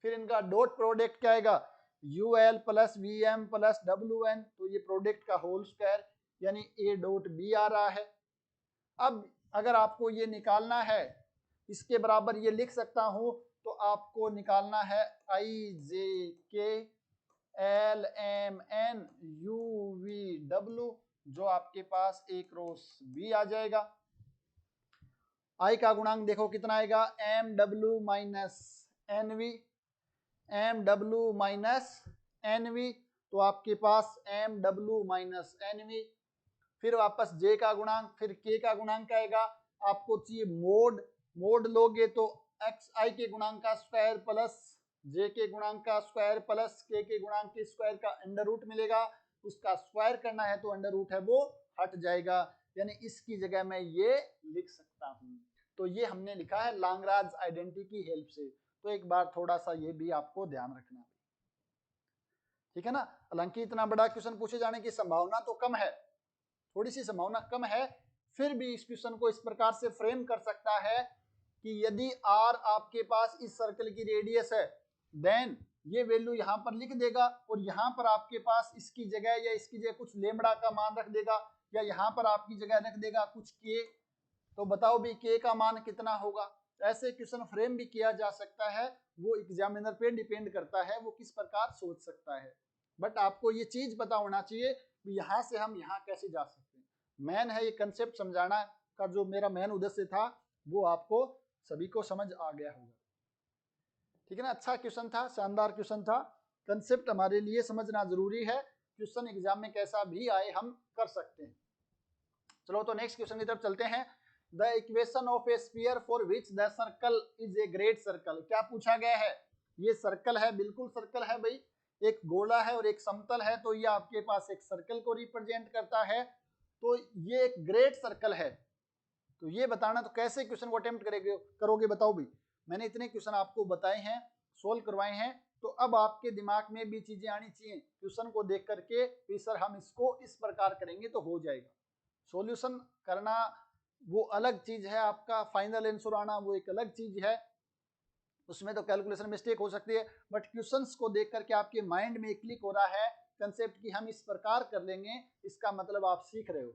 S1: फिर इनका डॉट प्रोडक्ट क्या आएगा, U L plus V M plus W N, तो ये प्रोडक्ट का होल स्क्वायर यानी ए डॉट बी आ रहा है। अब अगर आपको ये निकालना है इसके बराबर ये लिख सकता हूं, तो आपको निकालना है I J K L M N U V W, जो आपके पास एक रो बी आ जाएगा। आई का गुणांक देखो कितना आएगा, M W minus N V, M W minus N V, तो आपके पास M W minus N V, फिर वापस जे का गुणांक, फिर के का गुणांक आएगा। आपको चाहिए मोड, मोड लोगे तो एक्स आई के गुणांक का स्क्वायर प्लस जे के गुणांक का स्क्वायर प्लस के गुणांक के स्क्वायर का अंडर रूट मिलेगा, उसका स्क्वायर करना है तो अंडर रूट है वो हट जाएगा, यानी इसकी जगह मैं ये लिख सकता हूं। तो ये हमने लिखा है लाग्रांज आइडेंटिटी की हेल्प से। तो एक बार थोड़ा सा ये भी आपको ध्यान रखना, ठीक है ना। हालांकि इतना बड़ा क्वेश्चन पूछे जाने की संभावना तो कम है, थोड़ी सी संभावना कम है, फिर भी इस क्वेश्चन को इस प्रकार से फ्रेम कर सकता है कि यदि r आपके पास इस सर्कल की रेडियस है, देन ये वैल्यू यहाँ पर लिख देगा और यहाँ पर आपके पास इसकी जगह या इसकी जगह कुछ लेमड़ा का मान रख देगा, या यहाँ पर आपकी जगह रख देगा कुछ k। तो बताओ भी k का मान कितना होगा। ऐसे क्वेश्चन फ्रेम भी किया जा सकता है, वो एग्जामिनर पे डिपेंड करता है वो किस प्रकार सोच सकता है। बट आपको ये चीज पता होना चाहिए कि यहाँ से हम यहाँ कैसे जा सकते हैं। मैन है ये कंसेप्ट समझाना का, जो मेरा मैन उद्देश्य था वो आपको सभी को समझ आ गया होगा, ठीक है ना। अच्छा क्वेश्चन था, शानदार क्वेश्चन था। कंसेप्ट हमारे लिए समझना जरूरी है, क्वेश्चन एग्जाम में कैसा भी आए हम कर सकते हैं। चलो तो नेक्स्ट क्वेश्चन की तरफ चलते हैं। The equation of A sphere for which the circle is a great circle. क्या पूछा गया है, ये सर्कल है, बिल्कुल सर्कल है भाई, एक गोला है और एक समतल है, तो ये आपके पास एक सर्कल को रिप्रेजेंट करता है, तो ये एक ग्रेट सर्कल है। तो ये बताना, तो कैसे क्वेश्चन को अटेम्प्ट करोगे बताओ भी। मैंने इतने क्वेश्चन आपको बताए हैं, सोल्व करवाए हैं, तो अब आपके दिमाग में भी चीजें आनी चाहिए क्वेश्चन को देख करके कि सर हम इसको इस प्रकार करेंगे तो हो जाएगा। सॉल्यूशन करना वो अलग चीज है, आपका फाइनल आंसर आना वो एक अलग चीज है, उसमें तो कैलकुलेशन मिस्टेक हो सकती है, बट क्वेश्चंस को देख करके आपके माइंड में क्लिक हो रहा है कंसेप्ट कि हम इस प्रकार कर लेंगे, इसका मतलब आप सीख रहे हो।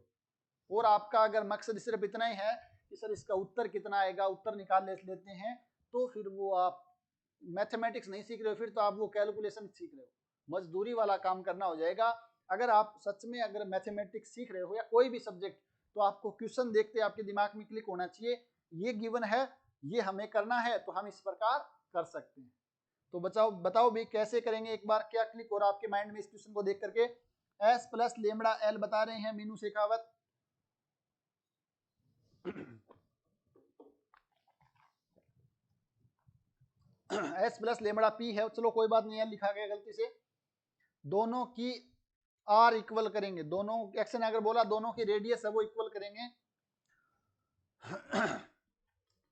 S1: और आपका अगर मकसद सिर्फ इतना ही है कि सर इसका उत्तर कितना आएगा, उत्तर निकाल लेते हैं, तो फिर वो आप मैथमेटिक्स नहीं सीख रहे हो, फिर तो आप वो कैलकुलेशन सीख रहे हो, मजदूरी वाला काम करना हो जाएगा। अगर आप सच में अगर मैथमेटिक्स सीख रहे हो या कोई भी सब्जेक्ट, तो आपको क्वेश्चन देखते आपके दिमाग में क्लिक होना चाहिए, ये गिवन है, ये हमें करना है, तो हम इस प्रकार कर सकते हैं। तो बताओ भी कैसे करेंगे, एक बार क्या क्लिक हो रहा है आपके माइंड में इस क्वेश्चन को देख करके। एस प्लस लेमड़ा एल बता रहे हैं Meenu Shekhawat. S plus lambda P है, चलो कोई बात नहीं है, लिखा गया गलती से। दोनों की आर इक्वल करेंगे, दोनों एक्स ने अगर बोला दोनों की रेडियस है वो इक्वल करेंगे।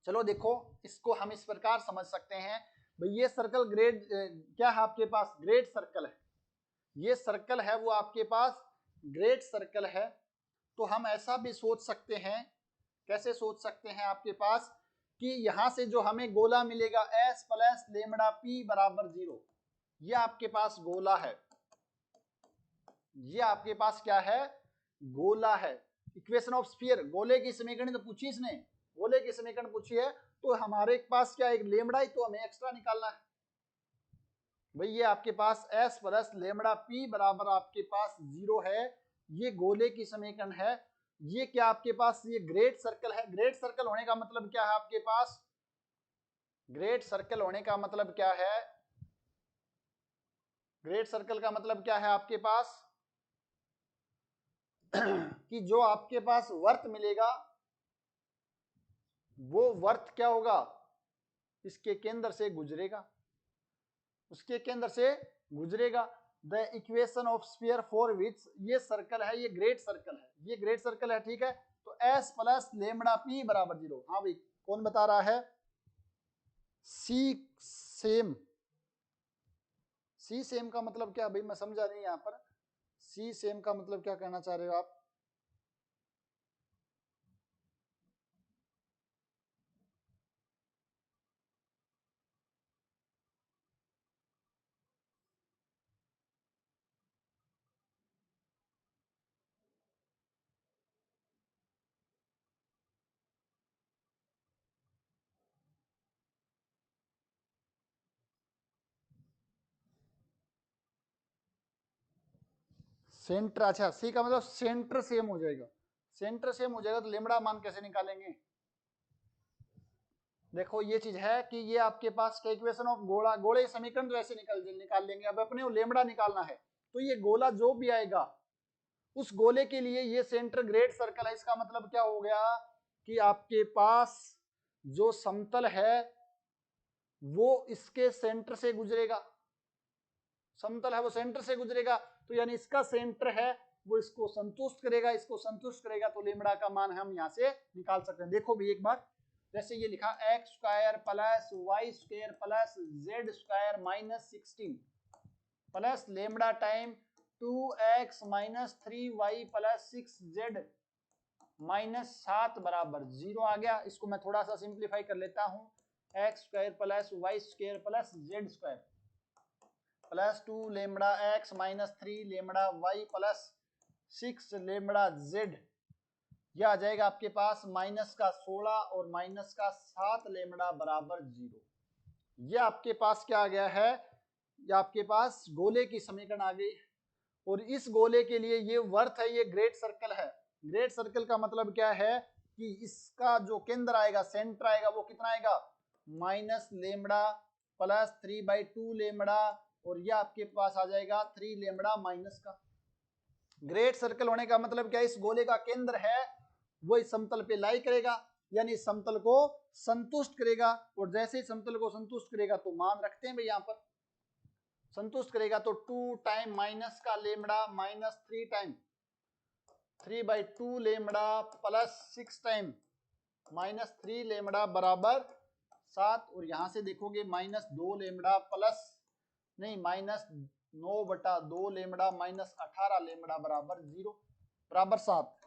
S1: चलो देखो इसको हम इस प्रकार समझ सकते हैं भाई, ये सर्कल ग्रेड क्या है आपके पास, ग्रेट सर्कल है, ये सर्कल है वो आपके पास ग्रेट सर्कल है। तो हम ऐसा भी सोच सकते हैं, कैसे सोच सकते हैं आपके पास कि यहां से जो हमें गोला मिलेगा एस प्लस लेमड़ा पी बराबर 0, ये आपके पास गोला है, ये आपके पास क्या है, गोला है। इक्वेशन ऑफ स्फीयर, गोले की समीकरण तो पूछी इसने, गोले की समीकरण पूछी है, तो हमारे पास क्या एक लेमड़ा ही तो हमें एक्स्ट्रा निकालना है भाई। ये आपके पास s प्लस लेमड़ा p बराबर आपके पास 0 है, ये गोले की समीकरण है। ये क्या आपके पास, ये ग्रेट सर्कल है। ग्रेट सर्कल होने का मतलब क्या है आपके पास, ग्रेट सर्कल होने का मतलब क्या है, ग्रेट सर्कल का मतलब क्या है आपके पास कि जो आपके पास वर्त मिलेगा वो वर्त क्या होगा, इसके केंद्र से गुजरेगा, उसके केंद्र से गुजरेगा। The equation of sphere for which, ये सर्कल है, ये ग्रेट सर्कल है, ये ग्रेट सर्कल है, ठीक है। तो s प्लस लेमड़ा p बराबर 0। हाँ भाई कौन बता रहा है, सी सेम, सी सेम का मतलब क्या भाई, मैं समझा नहीं यहाँ पर, सी सेम का मतलब क्या कहना चाह रहे हो आप। सेंटर, अच्छा सी का मतलब सेंटर सेम हो जाएगा, सेंटर सेम हो जाएगा तो लेमड़ा मान कैसे निकालेंगे? देखो ये चीज है कि ये आपके पास का इक्वेशन ऑफ गोला, गोले समीकरण तो ऐसे निकाल लेंगे। अब अपने को लेमड़ा निकालना है, तो ये गोला जो भी आएगा उस गोले के लिए ये सेंटर ग्रेट सर्कल है। इसका मतलब क्या हो गया कि आपके पास जो समतल है वो इसके सेंटर से गुजरेगा, समतल है वो सेंटर से गुजरेगा, तो यानी इसका सेंटर है वो इसको संतुष्ट करेगा, इसको संतुष्ट करेगा, तो लेमड़ा का मान हम यहाँ से निकाल सकते हैं। देखो भी एक बार, जैसे ये लिखा X square plus Y square plus Z square minus 16 plus lambda time 2x minus 3y plus 6z minus 7 बराबर 0 आ गया। इसको मैं थोड़ा सा सिंप्लीफाई कर लेता हूं, X square plus Y square plus Z square plus 2 lambda X minus 3 lambda Y plus 6 lambda Z, यह आ जाएगा आपके पास माइनस का 16 और माइनस का 7 लेमड़ा बराबर 0। यह आपके पास क्या आ गया है, यह आपके पास गोले की समीकरण आ गई। और इस गोले के लिए ये वर्थ है, ये ग्रेट सर्कल है। ग्रेट सर्कल का मतलब क्या है कि इसका जो केंद्र आएगा, सेंटर आएगा, वो कितना आएगा, माइनस लेमड़ा प्लस 3/2 लेमड़ा, और यह आपके पास आ जाएगा 3 लेमड़ा माइनस का। ग्रेट सर्कल होने का मतलब क्या है, इस गोले का केंद्र है वो इस समतल पे लाई करेगा, यानी इस समतल को संतुष्ट करेगा। और जैसे ही समतल को संतुष्ट करेगा तो मान रखते हैं भाई यहाँ पर, संतुष्ट करेगा तो 2 टाइम माइनस का lambda minus 3 time 3/2 lambda plus 6 time minus 3 lambda बराबर 7। और यहां से देखोगे माइनस 2 लेमड़ा प्लस नहीं माइनस 9/2 लेमड़ा माइनस 18 लेमड़ा बराबर 0 बराबर 7।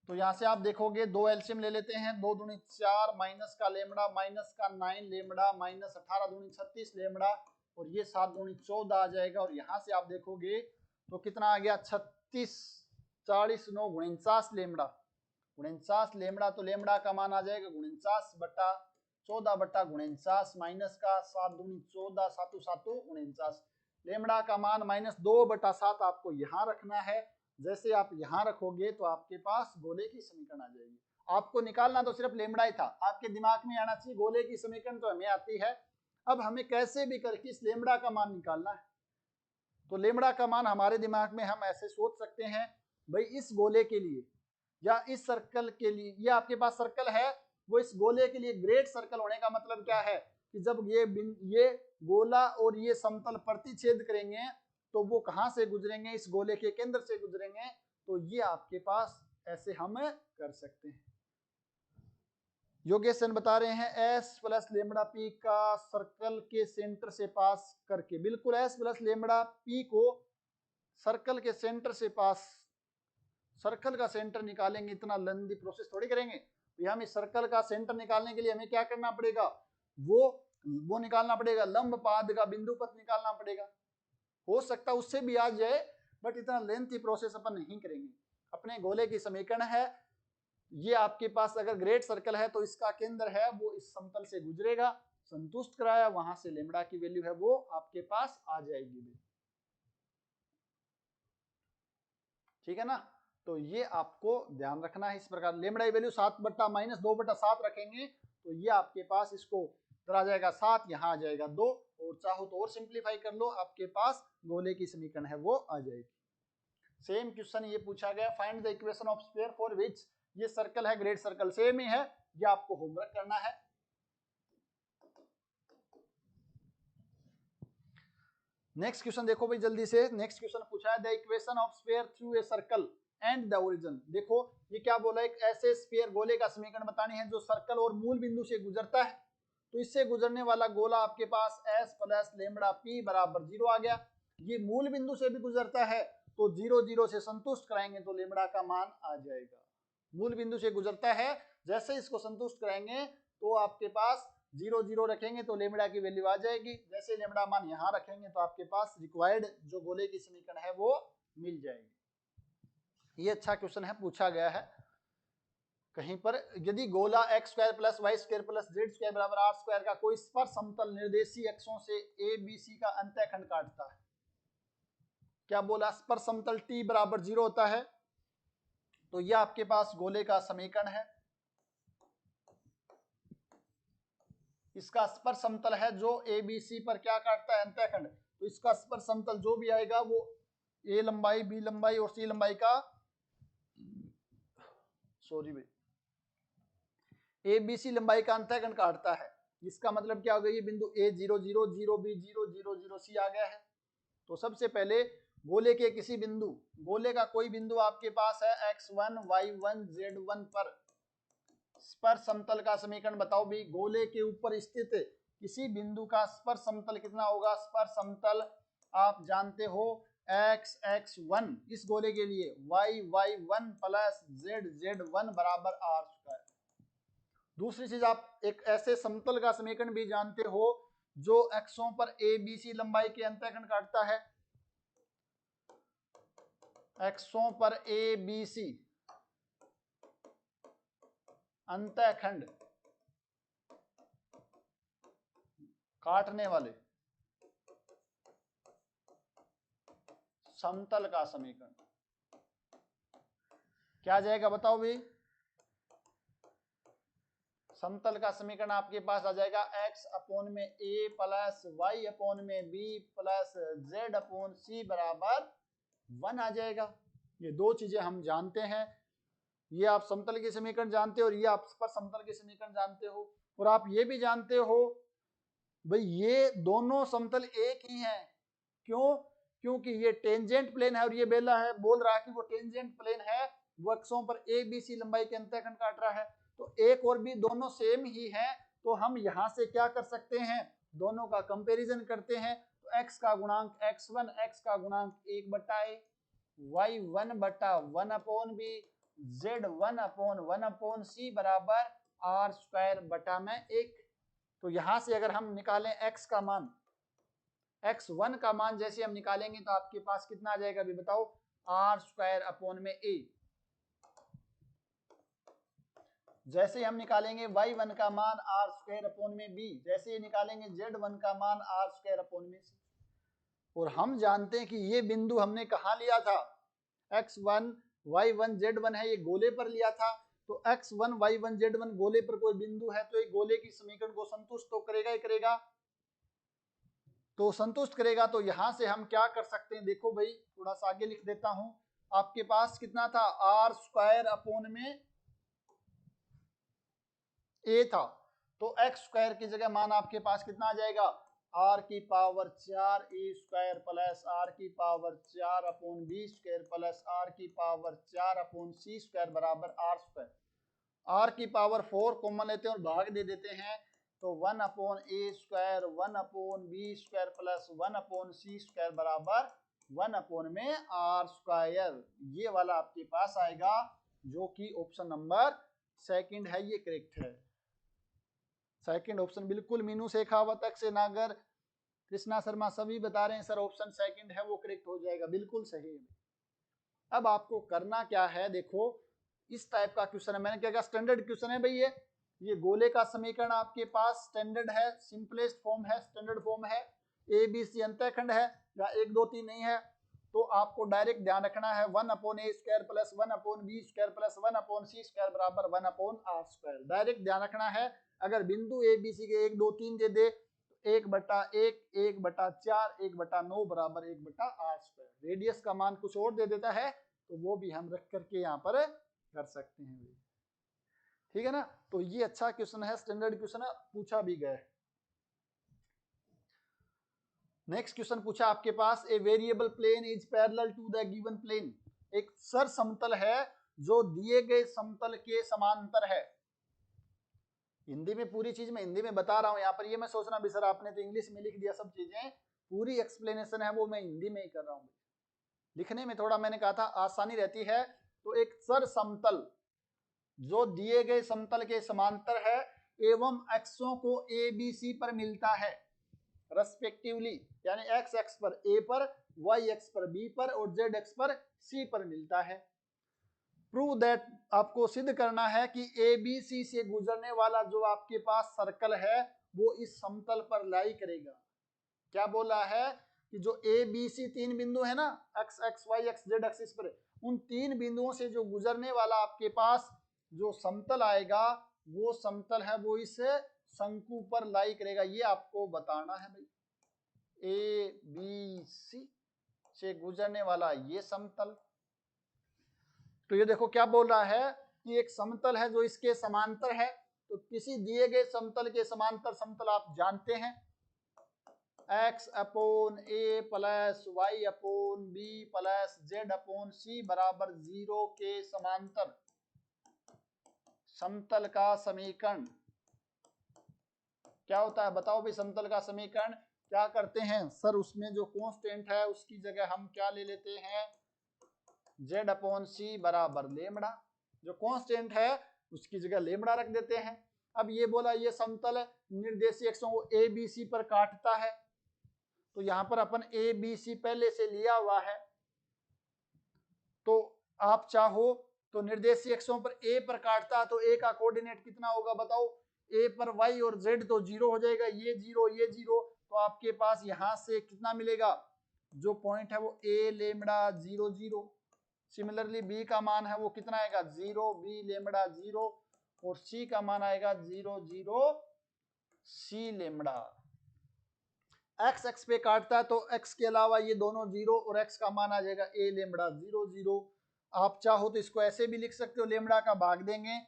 S1: तो यहां से आप देखोगे दो एलसीएम ले लेते हैं, 2 दूनी 4 माइनस का लेमड़ा माइनस का 9 लेमड़ा माइनस 18 दूनी 36 लेमड़ा, और ये 7 दूनी 14 आ जाएगा। और यहां से आप देखोगे तो कितना आ गया, 36 40 9 49 लेमड़ा, 49 लेमड़ा, तो लेमड़ा का मान आ जाएगा 49/14/49 माइनस का 7 दूनी 14 7 7 49, लेमड़ा का मान माइनस 2/7 आपको यहाँ रखना है। जैसे आप यहाँ रखोगे तो आपके पास गोले की समीकरण आ जाएगी। आपको निकालना तो सिर्फ लेमड़ा ही था, आपके दिमाग में आना चाहिए गोले की समीकरण तो हमें आती है। अब हमें कैसे भी करके इस लेमड़ा का मान निकालना है। तो लेमड़ा का मान हमारे दिमाग में हम ऐसे सोच सकते हैं, भाई इस गोले के लिए या इस सर्कल के लिए, ये आपके पास सर्कल है, वो इस गोले के लिए ग्रेट सर्कल होने का मतलब क्या है कि जब ये गोला और ये समतल प्रतिच्छेद करेंगे तो वो कहां से गुजरेंगे, इस गोले के केंद्र से गुजरेंगे। तो ये आपके पास ऐसे हम कर सकते हैं। योगेशन बता रहे हैं एस प्लस लेमड़ा पी का सर्कल के सेंटर से पास करके, बिल्कुल एस प्लस लेमड़ा पी को सर्कल के सेंटर से पास, सर्कल का सेंटर निकालेंगे, इतना लंबी प्रोसेस थोड़ी करेंगे। तो हम इस सर्कल का सेंटर निकालने के लिए हमें क्या करना पड़ेगा, वो निकालना पड़ेगा, लंब पाद का बिंदु पथ निकालना पड़ेगा। हो सकता उससे भी आ जाए, बट इतना लेंथी प्रोसेस अपन नहीं करेंगे। अपने गोले की समीकरण है, ये आपके पास अगर ग्रेट सर्कल है तो इसका केंद्र है वो इस समतल से गुजरेगा, संतुष्ट कराया, वहां से लेमड़ा की वैल्यू है वो आपके पास आ जाएगी। ठीक है ना, तो ये आपको ध्यान रखना है। इस प्रकार लेमड़ा की वैल्यू 7/-2/7 रखेंगे तो ये आपके पास इसको इधर आ जाएगा 7, यहाँ आ जाएगा 2, और चाहो तो और सिंप्लीफाई कर लो, आपके पास गोले की समीकरण है वो आ जाएगी। सेम क्वेश्चन ये पूछा गया, find the equation of sphere for which, ये सर्कल है ग्रेट सर्कल, सेम ही है, ये आपको होमवर्क करना है। नेक्स्ट क्वेश्चन देखो भाई जल्दी से, नेक्स्ट क्वेश्चन पूछा है the equation of sphere through a circle and the origin. देखो ये क्या बोला, एक ऐसे स्फीयर गोले का समीकरण बतानी है जो सर्कल और मूल बिंदु से गुजरता है। तो इससे गुजरने वाला गोला आपके पास s प्लस लेमड़ा p बराबर 0 आ गया। ये मूल बिंदु से भी गुजरता है तो 0 0 से संतुष्ट कराएंगे तो लेमड़ा का मान आ जाएगा। मूल बिंदु से गुजरता है, जैसे इसको संतुष्ट कराएंगे तो आपके पास 0 0 रखेंगे तो लेमड़ा की वैल्यू आ जाएगी। जैसे लेमड़ा मान यहाँ रखेंगे तो आपके पास रिक्वायर्ड जो गोले की समीकरण है वो मिल जाएगी। ये अच्छा क्वेश्चन है, पूछा गया है कहीं पर, यदि गोला X square plus Y square plus Z square बराबर आर स्क्वायर का कोई स्पर्श समतल निर्देशी अक्षों से ए बी सी का अंतःखंड काटता है, क्या बोला, स्पर्श समतल t बराबर 0 होता है। तो यह आपके पास गोले का समीकरण है। इसका स्पर्श समतल है जो ABC पर क्या काटता है, अंतःखंड। तो इसका स्पर्श समतल जो भी आएगा वो A लंबाई, B लंबाई और C लंबाई का, सॉरी भाई, ABC लंबाई का अंतःखंड काटता है। इसका मतलब क्या हो गया, ये बिंदु A 0 0 0 B 0 0 0 C आ गया है। तो सबसे पहले गोले के किसी बिंदु, गोले का कोई बिंदु आपके पास है x1 y1 z1 पर स्पर्श समतल का समीकरण बताओ भी। गोले के ऊपर स्थित किसी बिंदु का स्पर्श समतल कितना होगा, स्पर्श समतल आप जानते हो x x1 इस गोले के लिए y y1 plus z z1 बराबर r स्क्वायर। दूसरी चीज, आप एक ऐसे समतल का समीकरण भी जानते हो जो एक्सों पर ABC लंबाई के अंतःखंड काटता है। एक्सों पर ABC अंतःखंड काटने वाले समतल का समीकरण क्या आ जाएगा बताओ भी। समतल का समीकरण आपके पास आ जाएगा x अपोन में a प्लस y अपोन में b plus z upon c बराबर 1 आ जाएगा। ये दो चीजें हम जानते हैं, ये आप समतल के समीकरण जानते हो और ये आप स्पर्श समतल के समीकरण जानते हो। और आप ये भी जानते हो भाई ये दोनों समतल एक ही हैं। क्यों, क्योंकि ये टेंजेंट प्लेन है और ये बेला है, बोल रहा है कि वो टेंजेंट प्लेन है, वो अक्षों पर ABC लंबाई के अंतःखंड काट रहा है। तो एक और भी दोनों सेम ही है, तो हम यहां से क्या कर सकते हैं, दोनों का कंपैरिजन करते हैं। तो x का गुणांक x1, x का गुणांक 1/a, y1 बटा 1 upon b, z1 upon 1 upon c बराबर r स्क्वायर बटा में 1। तो यहां से अगर हम निकालें x का मान, x1 का मान जैसे हम निकालेंगे तो आपके पास कितना आ जाएगा अभी बताओ, r स्क्वायर अपोन में a। जैसे हम निकालेंगे y1 का मान r स्क्वायर अपोन में b, जैसे निकालेंगे z1 का मान r स्क्वायर अपोन में c। और हम जानते हैं कि ये बिंदु हमने कहाँ लिया था, x1 y1 z1 है, ये गोले पर लिया था। तो x1 y1 z1 गोले पर कोई बिंदु है तो एक गोले की समीकरण को संतुष्ट तो करेगा ही करेगा, तो संतुष्ट करेगा। तो यहां से हम क्या कर सकते हैं, देखो भाई थोड़ा सा आगे लिख देता हूं। आपके पास कितना था, r स्क्वायर अपोन में a था, तो x स्क्वायर की जगह मान आपके पास कितना आ जाएगा, r की power 4 a square plus r की power 4 upon b square plus r की पावर 4 अपोन c स्क्वायर बराबर r स्क्वायर। r की पावर 4 कॉमन लेते हैं और भाग दे देते हैं, तो 1 upon a square 1 upon b square plus 1 upon c square बराबर 1 अपोन में r स्क्वायर। ये वाला आपके पास आएगा जो कि ऑप्शन नंबर सेकंड है, ये करेक्ट है। सेकंड ऑप्शन बिल्कुल, मीनू शेखावत, अक्षय नागर, कृष्णा शर्मा सभी बता रहे हैं सर ऑप्शन सेकंड है वो करेक्ट हो जाएगा, बिल्कुल सही है। अब आपको करना क्या है, देखो इस टाइप का क्वेश्चन है, मैंने क्या कहा स्टैंडर्ड क्वेश्चन है भाई। ये गोले का समीकरण आपके पास स्टैंडर्ड है, सिंपलेस्ट फॉर्म है, स्टैंडर्ड फॉर्म है, ABC अंतःखंड है या 1 2 3 नहीं है। तो आपको डायरेक्ट ध्यान रखना है 1 upon a square plus 1 upon b square plus 1 upon c square बराबर 1 अपोन r स्क्वायर। डायरेक्ट ध्यान रखना है, अगर बिंदु ABC के 1 2 3 दे दे तो 1/1 1/4 1/9 बराबर 1/r स्क्वायर। रेडियस का मान कुछ और दे देता है तो वो भी हम रख करके यहाँ पर कर सकते हैं, ठीक है ना। तो ये अच्छा क्वेश्चन है, स्टैंडर्ड क्वेश्चन है, पूछा भी गया है। नेक्स्ट क्वेश्चन पूछा आपके पास, a variable plane is parallel to the given plane. एक सर समतल है जो दिए गए समतल के समांतर है। हिंदी में पूरी चीज मैं हिंदी में बता रहा हूं यहाँ पर, ये मैं सोचना भी सर आपने तो इंग्लिश में लिख दिया सब चीजें, पूरी एक्सप्लेनेशन है वो मैं हिंदी में ही कर रहा हूँ। लिखने में थोड़ा मैंने कहा था आसानी रहती है। तो एक सर समतल जो दिए गए समतल के समांतर है एवं अक्षों को ABC पर मिलता है रेस्पेक्टिवली, यानी x एक्स पर A पर, y एक्स पर B पर और z एक्स पर C पर मिलता है। प्रूव दैट, आपको सिद्ध करना है कि ABC से गुजरने वाला जो आपके पास सर्कल है वो इस समतल पर लाई करेगा। क्या बोला है कि जो ए बी सी तीन बिंदु है ना, X X Y X Z axis पर, उन तीन बिंदुओं से जो गुजरने वाला आपके पास जो समतल आएगा वो समतल है वो इस शंकु पर लाई करेगा, ये आपको बताना है भाई। ए बी सी से गुजरने वाला ये समतल, तो ये देखो क्या बोल रहा है कि एक समतल है जो इसके समांतर है, तो किसी दिए गए समतल के समांतर समतल आप जानते हैं x upon A plus Y upon B plus Z upon C बराबर 0 के समांतर समतल का समीकरण क्या होता है बताओ भाई। समतल का समीकरण क्या करते हैं सर, उसमें जो कांस्टेंट है उसकी जगह हम क्या ले लेते हैं, जेड अपॉन सी बराबर लेमड़ा, जो कांस्टेंट है उसकी जगह लेमड़ा रख देते हैं। अब ये बोला ये समतल निर्देशीय अक्षों को ए बी सी पर काटता है, तो यहां पर अपन ए बी सी पहले से लिया हुआ है, तो आप चाहो तो निर्देशीय अक्षों पर ए पर काटता है तो ए का कोऑर्डिनेट कितना होगा बताओ, ए पर वाई और जेड तो 0 हो जाएगा, ये 0 ये 0, तो आपके पास यहां से कितना मिलेगा, जो पॉइंट है वो ए लेमड़ा 0 0। सिमिलरली बी का मान है वो कितना आएगा 0 बी लेमड़ा 0, और सी का मान आएगा 0 0 सी लेमड़ा। एक्स एक्स पे काटता है तो एक्स के अलावा ये दोनों 0 और एक्स का मान आ जाएगा ए लेमड़ा 0 0। आप चाहो तो इसको ऐसे भी लिख सकते हो, लेमड़ा का भाग देंगे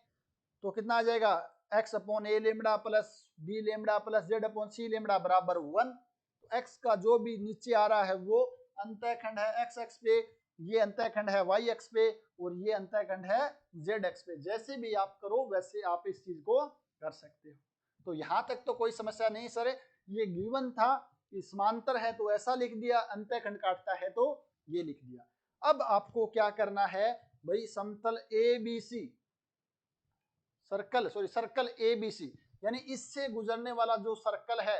S1: तो कितना आ जाएगा X upon A lambda plus B lambda plus Z upon C lambda बराबर 1। तो एक्स का जो भी नीचे आ रहा है वो अंतःखंड है एक्स एक्स पे, ये अंतःखंड है वाई एक्स पे, और ये अंतःखंड है जेड एक्स पे। जैसे भी आप करो वैसे आप इस चीज को कर सकते हो। तो यहां तक तो कोई समस्या नहीं सर, ये गिवन था, समांतर है तो ऐसा लिख दिया, अंतःखंड काटता है तो ये लिख दिया। अब आपको क्या करना है भाई, समतल A B C circle A B C, यानी इससे गुजरने वाला जो सर्कल है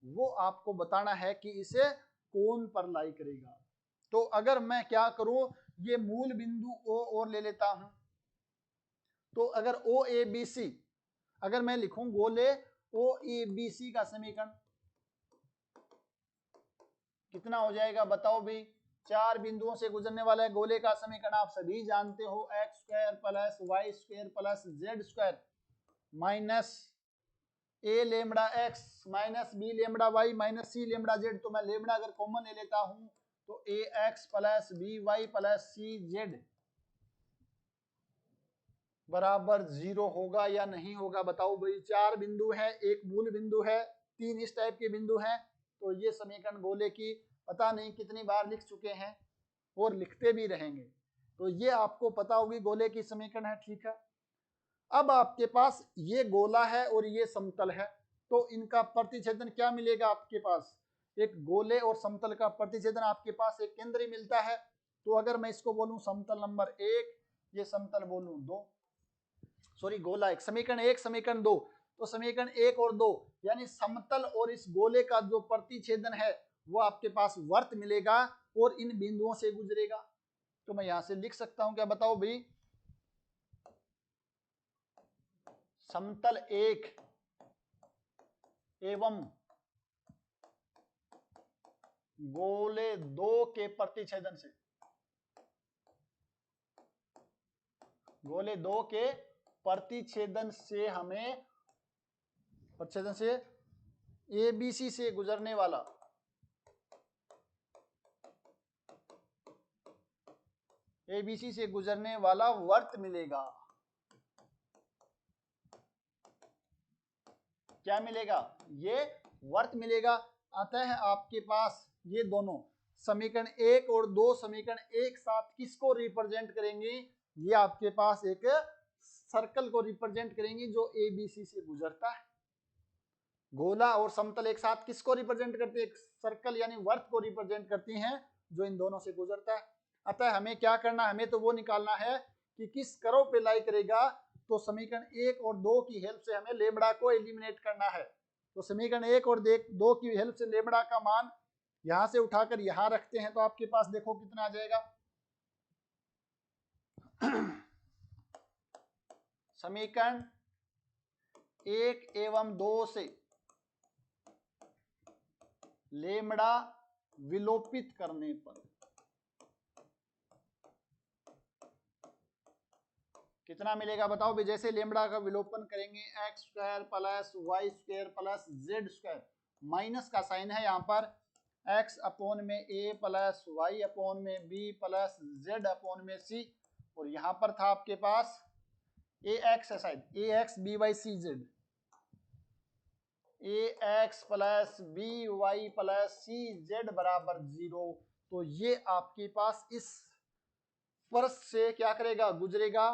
S1: वो आपको बताना है कि इसे कौन पर लाई करेगा। तो अगर मैं क्या करूं, ये मूल बिंदु ओ और ले लेता हूं, तो अगर ओ ए बी सी, अगर मैं लिखूं गोले ओ ए बी सी का समीकरण कितना हो जाएगा बताओ भाई। चार बिंदुओं से गुजरने वाले गोले का समीकरण आप सभी जानते हो, X square plus Y square plus Z square minus A lambda X minus B lambda Y minus C lambda Z. तो मैं लेमड़ा अगर कॉमन ले लेता हूं तो A X plus B Y plus C Z बराबर 0 होगा या नहीं होगा बताओ भाई। चार बिंदु है, एक मूल बिंदु है, तीन इस टाइप के बिंदु हैं, तो ये समीकरण गोले की पता नहीं कितनी बार लिख चुके हैं और लिखते भी रहेंगे, तो ये आपको पता होगी गोले की समीकरण है, ठीक है। अब आपके पास ये गोला है और ये समतल है, तो इनका प्रतिच्छेदन क्या मिलेगा आपके पास, एक गोले और समतल का प्रतिच्छेदन आपके पास एक केंद्र ही मिलता है। तो अगर मैं इसको बोलूं समतल नंबर 1, ये समतल बोलूं 2, सॉरी गोला एक, समीकरण 1 समीकरण 2, तो समीकरण 1 और 2 यानी समतल और इस गोले का जो प्रतिच्छेदन है वो आपके पास वर्त मिलेगा और इन बिंदुओं से गुजरेगा। तो मैं यहां से लिख सकता हूं क्या बताओ भाई, समतल 1 एवं गोले 2 के प्रतिच्छेदन से, गोले 2 के प्रतिच्छेदन से हमें, प्रतिच्छेदन से एबीसी से गुजरने वाला एबीसी से गुजरने वाला वर्त मिलेगा। क्या मिलेगा, ये वर्त मिलेगा। अतः आपके पास ये दोनों समीकरण 1 और 2 समीकरण एक साथ किसको रिप्रेजेंट करेंगे, ये आपके पास एक सर्कल को रिप्रेजेंट करेंगे जो एबीसी से गुजरता है। गोला और समतल एक साथ किसको रिप्रेजेंट करते हैं, एक सर्कल यानी वर्त को रिप्रेजेंट करती हैं जो इन दोनों से गुजरता है। अतः हमें क्या करना है, हमें तो वो निकालना है कि किस कर्व पे लाई करेगा। तो समीकरण 1 और 2 की हेल्प से हमें लेमड़ा को एलिमिनेट करना है। तो समीकरण 1 और 2 की हेल्प से लेमड़ा का मान यहां से उठाकर यहां रखते हैं, तो आपके पास देखो कितना आ जाएगा समीकरण 1 एवं 2 से लेमड़ा विलोपित करने पर कितना मिलेगा बताओ भी। जैसे लेमड़ा का विलोपन करेंगे X square plus Y square plus Z square, minus का साइन है यहाँ पर, एक्स अपॉन में ए प्लस वाई अपॉन में बी प्लस जेड अपॉन में सी, और यहाँ पर था आपके पास ए एक्स है शायद, A X B Y C Z, A X plus B Y plus C Z बराबर 0। तो ये आपके पास इस पृष्ठ से क्या करेगा, गुजरेगा।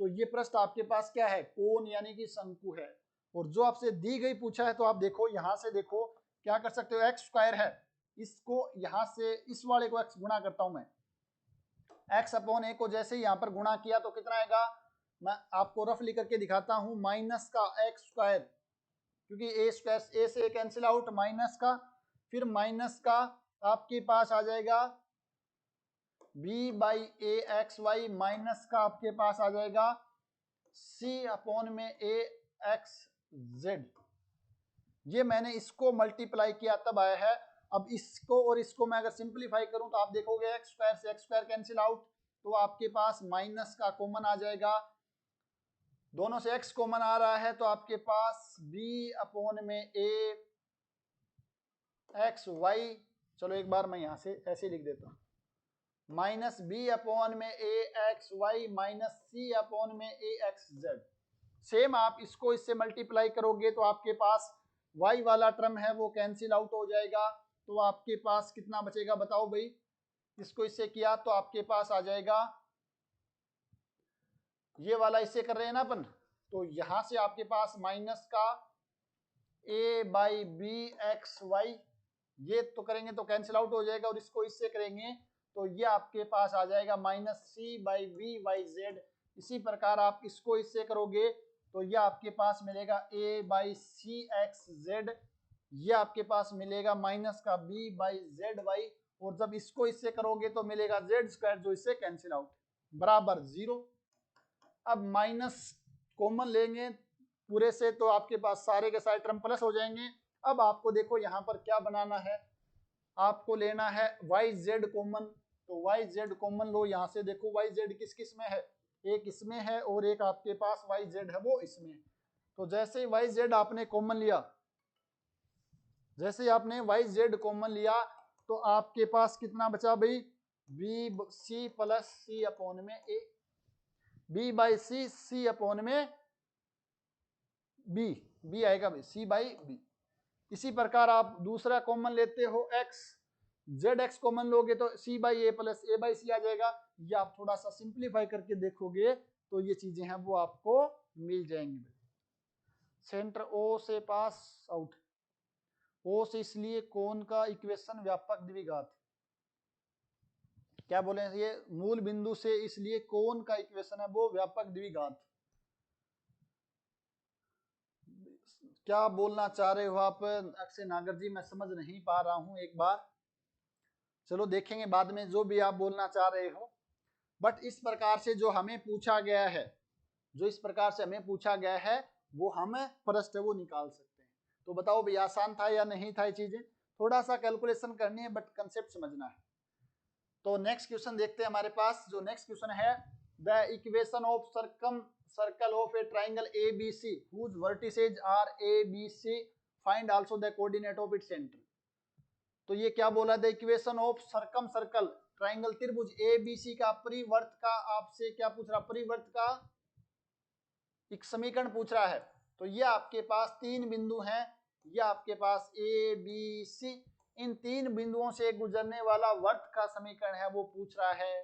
S1: तो ये पृष्ठ आपके पास क्या है, कोण यानी कि शंकु है। और जो आपसे दी गई पूछा है, तो आप देखो यहां से देखो क्या कर सकते हो, एक्स स्क्वायर है, इसको यहां से इस वाले को एक्स गुणा करता हूं मैं, एक्स अपॉन ए को जैसे ही यहां पर गुणा किया तो कितना आएगा, मैं आपको रफ लिख करके दिखाता हूं, माइनस का एक्स स्क्वायर, क्योंकि ए स्क्वायर ए से कैंसिल आउट, माइनस का, फिर माइनस का आपके पास आ जाएगा B by A X Y, minus का आपके पास आ जाएगा सी अपॉन में ए एक्स जेड। ये मैंने इसको मल्टीप्लाई किया तब आया है। अब इसको और इसको मैं अगर सिंप्लीफाई करूं तो आप देखोगे एक्स स्क्वायर से एक्स स्क्वायर कैंसिल आउट, तो आपके पास माइनस का कॉमन आ जाएगा, दोनों से x कॉमन आ रहा है, तो आपके पास b अपॉन में a एक्स वाई, चलो एक बार मैं यहां से ऐसे लिख देता हूं, माइनस बी अपॉन में ए एक्स वाई माइनस सी अपॉन में ए एक्स जेड। सेम आप इसको इससे मल्टीप्लाई करोगे तो आपके पास y वाला टर्म है वो कैंसिल आउट हो जाएगा, तो आपके पास कितना बचेगा बताओ भाई। इसको इससे किया तो आपके पास आ जाएगा, ये वाला इससे कर रहे हैं ना अपन, तो यहां से आपके पास माइनस का a by B X Y, ये तो करेंगे तो कैंसिल आउट हो जाएगा, और इसको इससे करेंगे तो ये आपके पास आ जाएगा minus C by B Y Z. इसी प्रकार आप इसको इससे करोगे तो ये आपके पास मिलेगा a by C X Z, ये आपके पास मिलेगा माइनस का b बाई जेड वाई, और जब इसको इससे करोगे तो मिलेगा जेड स्क्वायर, जो इससे कैंसिल आउट बराबर 0। अब माइनस कॉमन लेंगे पूरे से तो आपके पास सारे के सारे टर्म प्लस हो जाएंगे। अब आपको देखो यहाँ पर क्या बनाना है, आपको लेना है वाई जेड कॉमन, तो वाई जेड कॉमन लो, यहाँ से देखो वाई जेड किस किस में है, एक इसमें है और एक आपके पास वाई जेड है वो इसमें है। तो जैसे ही वाई जेड आपने कॉमन लिया, जैसे ही आपने वाई जेड कॉमन लिया तो आपके पास कितना बचा भाई, B C plus C upon में A, B by C, C upon में बी, बी आएगा भाई सी बाई बी। इसी प्रकार आप दूसरा कॉमन लेते हो एक्स, जेड एक्स कॉमन लोगे तो C by A plus A by C आ जाएगा। ये आप थोड़ा सा सिंप्लीफाई करके देखोगे तो ये चीजें हैं वो आपको मिल जाएंगी। सेंटर ओ से पास आउट, ओ से इसलिए कोण का इक्वेशन व्यापक द्विघात, क्या बोले ये मूल बिंदु से इसलिए कोण का इक्वेशन है वो व्यापक द्विघात। क्या बोलना चाह रहे हो आप अक्षय नागर जी, मैं समझ नहीं पा रहा हूं, एक बार चलो देखेंगे बाद में जो भी आप बोलना चाह रहे हो। बट इस प्रकार से जो हमें पूछा गया है, जो इस प्रकार से हमें पूछा गया है वो हम प्रश्न वो निकाल सकते हैं। तो बताओ भाई आसान था या नहीं था, ये चीजें थोड़ा सा कैलकुलेशन करनी है बट कंसेप्ट समझना है। तो नेक्स्ट क्वेश्चन देखते हैं हमारे पास, जो नेक्स्ट क्वेश्चन है, the equation of circle of A triangle ABC whose vertices are ABC, find also the coordinate of its center। तो ये क्या बोला, the equation of circle triangle त्रिभुज ABC का परिवर्त का आपसे क्या पूछ रहा, परिवर्त का एक समीकरण पूछ रहा है। तो ये आपके पास तीन बिंदु हैं, ये आपके पास ABC, इन तीन बिंदुओं से गुजरने वाला वर्त का समीकरण है वो पूछ रहा है।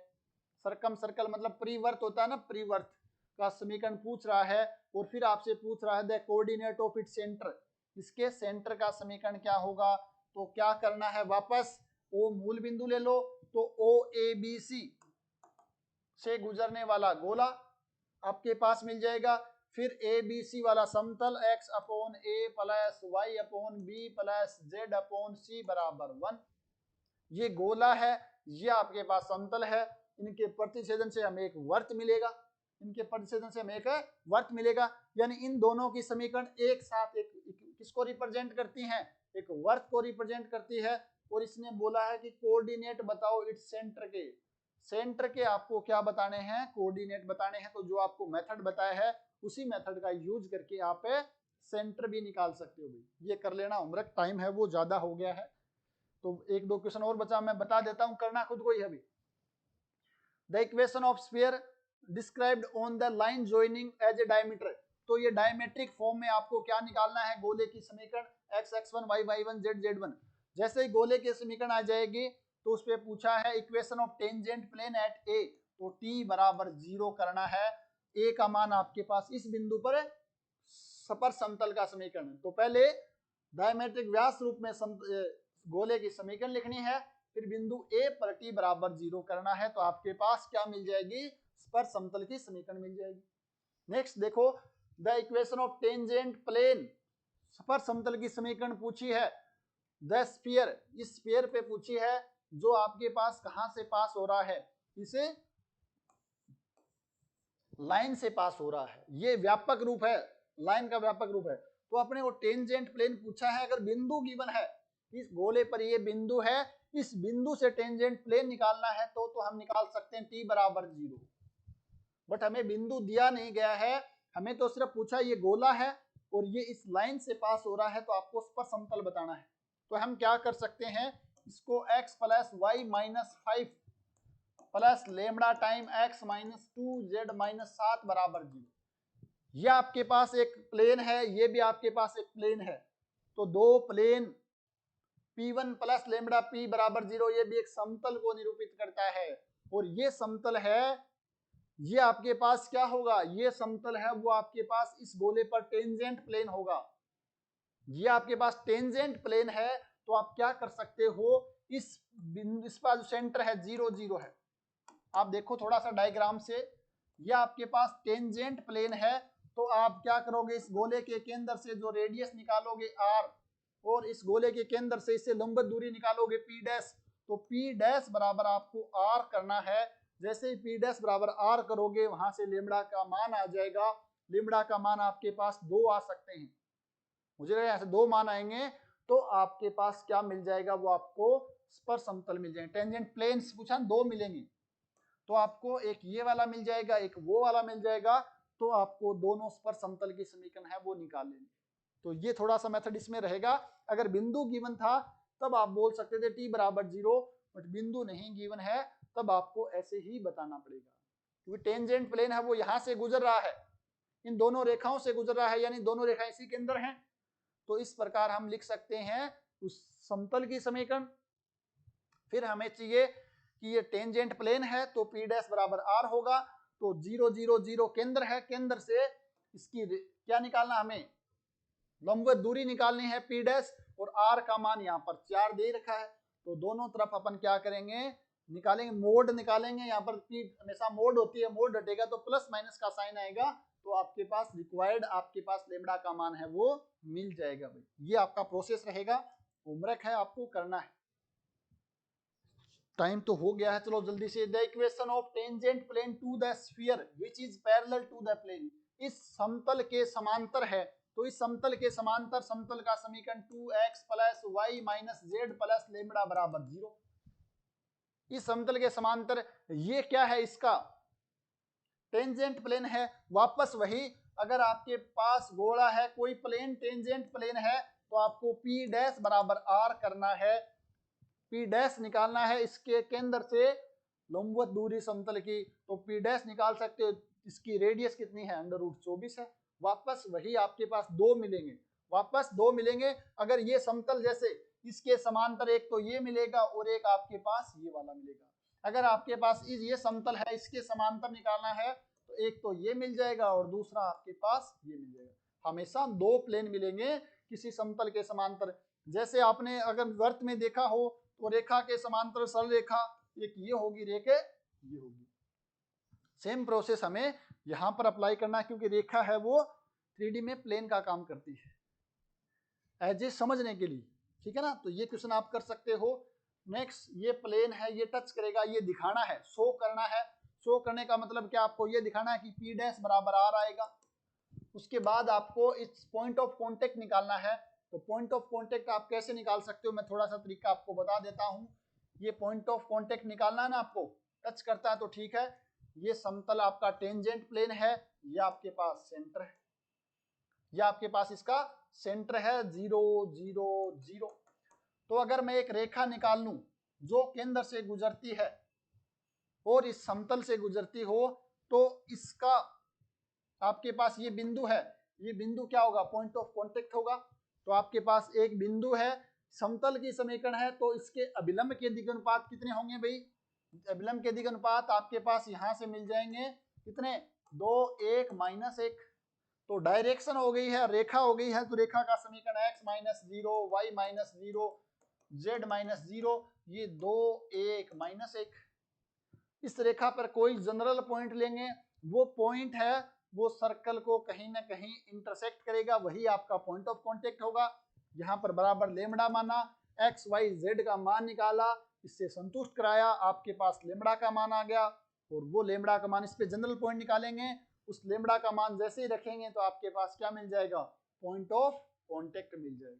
S1: सर्कल मतलब परिवर्त होता है ना, परिवर्त का समीकरण पूछ रहा है, और फिर आपसे पूछ रहा है the coordinate of its centre, इसके सेंटर का समीकरण क्या होगा। तो क्या करना है, वापस ओ मूल बिंदु ले लो, तो OABC से गुजरने वाला गोला आपके पास मिल जाएगा, फिर ABC वाला समतल x upon a plus Y upon B plus Z upon C बराबर 1, ये गोला है, ये आपके पास समतल है, इनके प्रतिच्छेदन से हमें एक वर्त मिलेगा, इनके प्रतिच्छेदन से हमें एक वर्त मिलेगा, यानी इन दोनों की समीकरण एक साथ एक किसको रिप्रेजेंट करती हैं, एक वर्त को रिप्रेजेंट करती है। और इसने बोला है कि कोऑर्डिनेट बताओ इट्स सेंटर के। सेंटर के आपको क्या बताने हैं, कोऑर्डिनेट बताने हैं। तो जो आपको मेथड बताया है उसी मेथड का यूज करके आप सेंटर भी निकाल सकते हो भाई। ये कर लेना होमवर्क, टाइम है वो ज्यादा हो गया है। तो एक दो क्वेश्चन और बचा, मैं बता देता हूं, करना खुद को ही है अभी। The equation of sphere described on the line joining as a diameter. तो ये डायमेट्रिक फॉर्म में आपको क्या निकालना है, गोले की समीकरण x x1 y y1 z z1। जैसे ही गोले की समीकरण आ जाएगी तो उस पे पूछा है equation of tangent plane at A, तो t बराबर 0 करना है। a का मान आपके पास इस बिंदु पर सपर समतल का समीकरण। तो पहले डायमेट्रिक व्यास रूप में गोले की समीकरण लिखनी है, फिर बिंदु ए पर t बराबर 0 करना है। तो आपके पास क्या मिल जाएगी, स्पर्श समतल की समीकरण मिल जाएगी। नेक्स्ट देखो, the equation of tangent plane, स्पर्श समतल की समीकरण पूछी है। द स्फीयर, इस स्फीयर पे पूछी है जो आपके पास कहां से पास हो रहा है, इसे लाइन से पास हो रहा है। ये व्यापक रूप है, लाइन का व्यापक रूप है। तो अपने को टेंजेंट प्लेन पूछा है, अगर बिंदु गिवन है इस गोले पर, ये बिंदु है, इस बिंदु से टेंजेंट प्लेन निकालना है तो हम निकाल सकते हैं t बराबर 0। बट हमें बिंदु दिया नहीं गया है, हमें तो सिर्फ पूछा ये गोला है और ये इस लाइन से पास हो रहा है, तो आपको उस पर समतल बताना है। तो हम क्या कर सकते हैं, इसको x plus Y minus 5 plus lambda time x minus 2 z minus 7 बराबर 0। ये आपके पास एक प्लेन है, ये भी आपके पास एक प्लेन है। तो दो plane P1 plus lambda P बराबर 0, ये भी एक समतल को निरूपित करता है। और ये समतल है, ये आपके पास क्या होगा, ये समतल है वो आपके पास इस गोले पर टेंजेंट प्लेन होगा। ये आपके पास टेंजेंट प्लेन है, तो आप क्या कर सकते हो, इस बिंदु, इस पर जो सेंटर है 0 0 है। आप देखो थोड़ा सा डायग्राम से, ये आपके पास टेंजेंट प्लेन है, तो आप क्या करोगे, इस गोले के केंद्र से जो रेडियस निकालोगे r, और इस गोले के केंद्र से इससे लंबवत दूरी निकालोगे p डैश। तो p डैश बराबर आपको r करना है। जैसे ही p डैश बराबर r करोगे, वहां से लेमड़ा का मान आ जाएगा। लेमड़ा का मान आपके पास 2 आ सकते हैं, मुझे लगा ऐसे 2 मान आएंगे, तो आपके पास क्या मिल जाएगा, वो आपको स्पर्श समतल मिल जाएंगे। टेंजेंट प्लेन से पूछा 2 मिलेंगे, तो आपको एक ये वाला मिल जाएगा, एक वो वाला मिल जाएगा। तो आपको दोनों स्पर्श समतल की समीकरण है वो निकाल लेंगे। तो ये थोड़ा सा मेथड इसमें रहेगा। अगर बिंदु गिवन था तब आप बोल सकते थे t बराबर 0, बट बिंदु नहीं गिवन है तब आपको ऐसे ही बताना पड़ेगा, क्योंकि टेंजेंट प्लेन है वो यहां से गुजर रहा है, इन दोनों रेखाओं से गुजर रहा है, यानी दोनों रेखाएं इसी के अंदर हैं। तो इस प्रकार हम लिख सकते हैं उस समतल की समीकरण। फिर हमें चाहिए कि ये टेंजेंट प्लेन है, तो p डैश बराबर r होगा। तो 0 0 0 केंद्र है, केंद्र से इसकी क्या निकालना, हमें लंबवत दूरी निकालनी है p डैश, और r का मान यहाँ पर 4 दे रखा है। तो दोनों तरफ अपन क्या करेंगे, निकालेंगे, मोड निकालेंगे। यहाँ पर p हमेशा मोड होती है, मोड हटेगा तो प्लस माइनस का साइन आएगा, तो आपके पास रिक्वायर्ड, आपके पास लेमड़ा का मान है वो मिल जाएगा भाई। ये आपका प्रोसेस रहेगा, होमवर्क है, आपको करना है। टाइम तो हो गया है, चलो जल्दी से। The equation of tangent plane to the sphere which is parallel to the plane, इस समतल के समांतर है, तो इस समतल के समांतर समतल का समीकरण 2x plus Y minus Z plus lambda बराबर 0। इस समतल के समांतर, ये क्या है, इसका टेंजेंट प्लेन है। वापस वही, अगर आपके पास गोला है, कोई प्लेन टेंजेंट प्लेन है, तो आपको p डैश बराबर r करना है, p डैश निकालना है इसके केंद्र से लंबवत दूरी समतल की। तो p डैश निकाल सकते हो, इसकी रेडियस कितनी है, √24 है। वापस वही आपके पास 2 मिलेंगे, वापस 2 मिलेंगे। अगर ये समतल जैसे इसके समांतर एक तो ये मिलेगा और एक आपके पास ये वाला मिलेगा। अगर आपके पास ये समतल है, इसके समांतर निकालना है, तो एक तो ये मिल जाएगा और दूसरा आपके पास ये मिल जाएगा। हमेशा 2 प्लेन मिलेंगे किसी समतल के समांतर। जैसे आपने अगर वर्त में देखा हो, तो रेखा के समांतर सरल रेखा एक ये होगी, रेखा ये होगी। सेम प्रोसेस हमें यहां पर अप्लाई करना है, क्योंकि रेखा है वो 3D में प्लेन का काम करती है, एज ए समझने के लिए, ठीक है ना। तो ये क्वेश्चन आप कर सकते हो। नेक्स्ट, ये प्लेन है, ये टच करेगा, ये दिखाना है, शो करना है। शो करने का मतलब क्या, आपको ये दिखाना है कि p डैश बराबर r आएगा। उसके बाद आपको इस पॉइंट ऑफ कांटेक्ट निकालना है, तो पॉइंट ऑफ कांटेक्ट आप कैसे निकाल सकते हो, मैं थोड़ा सा तरीका आपको बता देता हूं। ये पॉइंट ऑफ कांटेक्ट निकालना है ना, आपको टच करता है तो ठीक है, ये समतल आपका टेंजेंट प्लेन है, या आपके पास सेंटर है, या आपके पास इसका सेंटर है 0 0 0। तो अगर मैं एक रेखा निकाल लूं जो केंद्र से गुजरती है और इस समतल से गुजरती हो, तो इसका आपके पास ये बिंदु है, ये बिंदु क्या होगा, पॉइंट ऑफ कांटेक्ट होगा। तो आपके पास एक बिंदु है, समतल की समीकरण है, तो इसके अभिलंब के दिशानुपात कितने होंगे भाई, अभिलंब के दिशानुपात आपके पास यहां से मिल जाएंगे कितने, 2 1 -1। तो डायरेक्शन हो गई है, रेखा हो गई है, तो रेखा का समीकरण x -0 y -0 z -0, ये 2 1 -1। इस रेखा पर कोई जनरल पॉइंट लेंगे, वो पॉइंट है वो सर्कल को कहीं ना कहीं इंटरसेक्ट करेगा, वही आपका पॉइंट ऑफ कांटेक्ट होगा। यहाँ पर बराबर लेमड़ा माना, एक्स वाई जेड का मान निकाला, इससे संतुष्ट कराया, आपके पास लेमड़ा का मान आ गया, और वो लेमड़ा का मान, इस पे जनरल पॉइंट निकालेंगे, उस लेमड़ा का मान जैसे ही रखेंगे तो आपके पास क्या मिल जाएगा, पॉइंट ऑफ कांटेक्ट मिल जाएगा।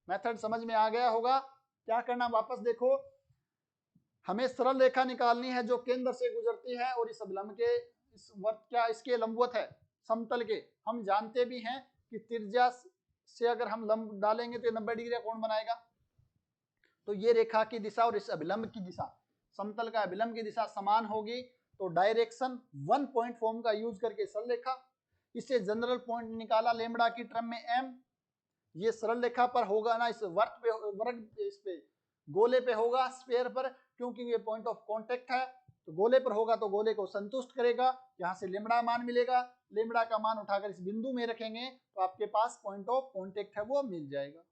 S1: मेथड समझ में आ गया होगा। क्या करना, वापस देखो, हमें सरल रेखा निकालनी है जो केंद्र से गुजरती है और इस अभिलंब के, इस वर्त क्या इसके लंबवत है समतल के। हम जानते भी हैं कि त्रिज्या से अगर हम लंब डालेंगे तो 90 डिग्री का कोण बनाएगा। तो ये रेखा की दिशा और इस अभिलंब की दिशा, समतल का अभिलंब की दिशा समान होगी, तो डायरेक्शन 1 पॉइंट फॉर्म का यूज करके सरल रेखा, इससे जनरल पॉइंट निकाला लेमड़ा की टर्म में m, ये सरल रेखा पर होगा ना, इस वर्त पे, वर्ग इस पे गोले पे होगा, स्फीयर पर, क्योंकि ये पॉइंट ऑफ कांटेक्ट है, तो गोले पर होगा तो गोले को संतुष्ट करेगा, यहाँ से लेमड़ा मान मिलेगा, लेमड़ा का मान उठाकर इस बिंदु में रखेंगे तो आपके पास पॉइंट ऑफ कांटेक्ट है वो मिल जाएगा।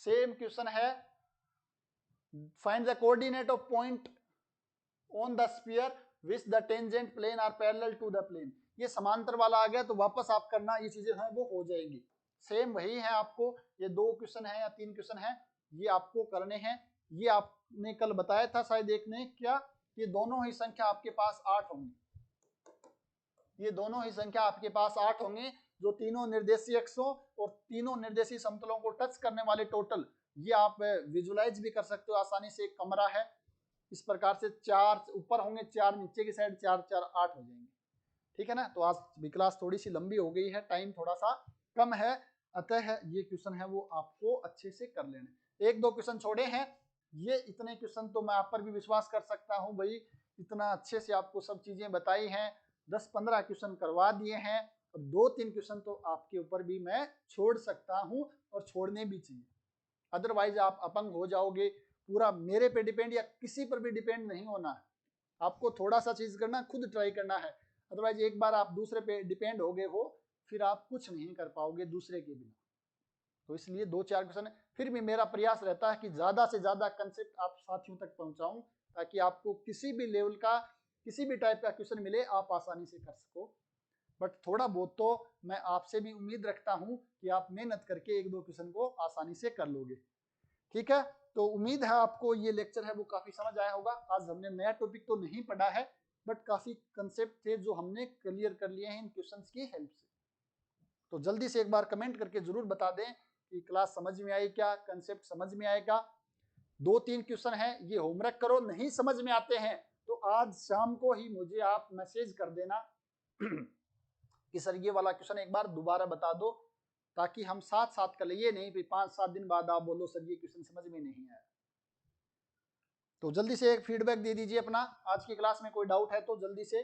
S1: सेम क्वेश्चन है, find the coordinate of point on the sphere which the tangent plane are parallel to the plane. ये समांतर वाला आ गया तो वापस आप करना, ये चीजें हैं वो हो जाएंगी, सेम वही है आपको, ये 2 क्वेश्चन है या 3 क्वेश्चन है, ये आपको करने हैं। ये आपने कल बताया था शायद एक ने क्या, ये दोनों ही संख्या आपके पास 8 होंगी, ये दोनों ही संख्या आपके पास 8 होंगे, जो तीनों निर्देशीय अक्षों और तीनों निर्देशीय समतलों को टच करने वाले टोटल, ये आप विजुलाइज भी कर सकते हो आसानी से। एक कमरा है, इस प्रकार से 4 ऊपर होंगे, 4 नीचे की साइड, 4 4 8 हो जाएंगे, ठीक है ना। तो आज भी क्लास थोड़ी सी लंबी हो गई है, टाइम थोड़ा सा कम है, अतः ये क्वेश्चन है वो आपको अच्छे से कर लेने। 1 2 क्वेश्चन छोड़े हैं, ये इतने क्वेश्चन तो मैं आप पर भी विश्वास कर सकता हूँ भाई, इतना अच्छे से आपको सब चीजें बताई हैं, 10 15 क्वेश्चन करवा दिए हैं, और 2 3 क्वेश्चन तो आपके ऊपर भी मैं छोड़ सकता हूँ, और छोड़ने भी चाहिए, अदरवाइज आप अपंग हो जाओगे। पूरा मेरे पे डिपेंड या किसी पर भी डिपेंड नहीं होना है, आपको थोड़ा सा चीज करना, खुद ट्राई करना है, अदरवाइज एक बार आप दूसरे पे डिपेंड हो गए हो, फिर आप कुछ नहीं कर पाओगे दूसरे के बिना। तो इसलिए 2 4 क्वेश्चन, फिर भी मेरा प्रयास रहता है कि ज्यादा से ज्यादा कंसेप्ट आप साथियों तक पहुंचाऊं, ताकि आपको किसी भी लेवल का, किसी भी टाइप का क्वेश्चन मिले आप आसानी से कर सको। बट थोड़ा बहुत तो मैं आपसे भी उम्मीद रखता हूं कि आप मेहनत करके 1 2 क्वेश्चन को आसानी से कर लोगे, ठीक है। तो उम्मीद है आपको ये लेक्चर है वो काफी समझ आया होगा। आज हमने नया टॉपिक तो नहीं पढ़ा है, बट काफी कंसेप्ट थे जो हमने क्लियर कर लिए हैं इन क्वेश्चंस की हेल्प से। तो जल्दी से एक बार कमेंट करके जरूर बता दें कि क्लास समझ में आई क्या, कंसेप्ट समझ में आएगा। 2 3 क्वेश्चन है, ये होमवर्क करो, नहीं समझ में आते हैं तो आज शाम को ही मुझे आप मैसेज कर देना कि सर ये वाला क्वेश्चन एक बार दोबारा बता दो, ताकि हम साथ साथ कर ले, ये नहीं भी 5 7 दिन बाद आप बोलो सर ये क्वेश्चन समझ में नहीं आया। तो जल्दी से एक फीडबैक दे दीजिए अपना, आज की क्लास में कोई डाउट है तो जल्दी से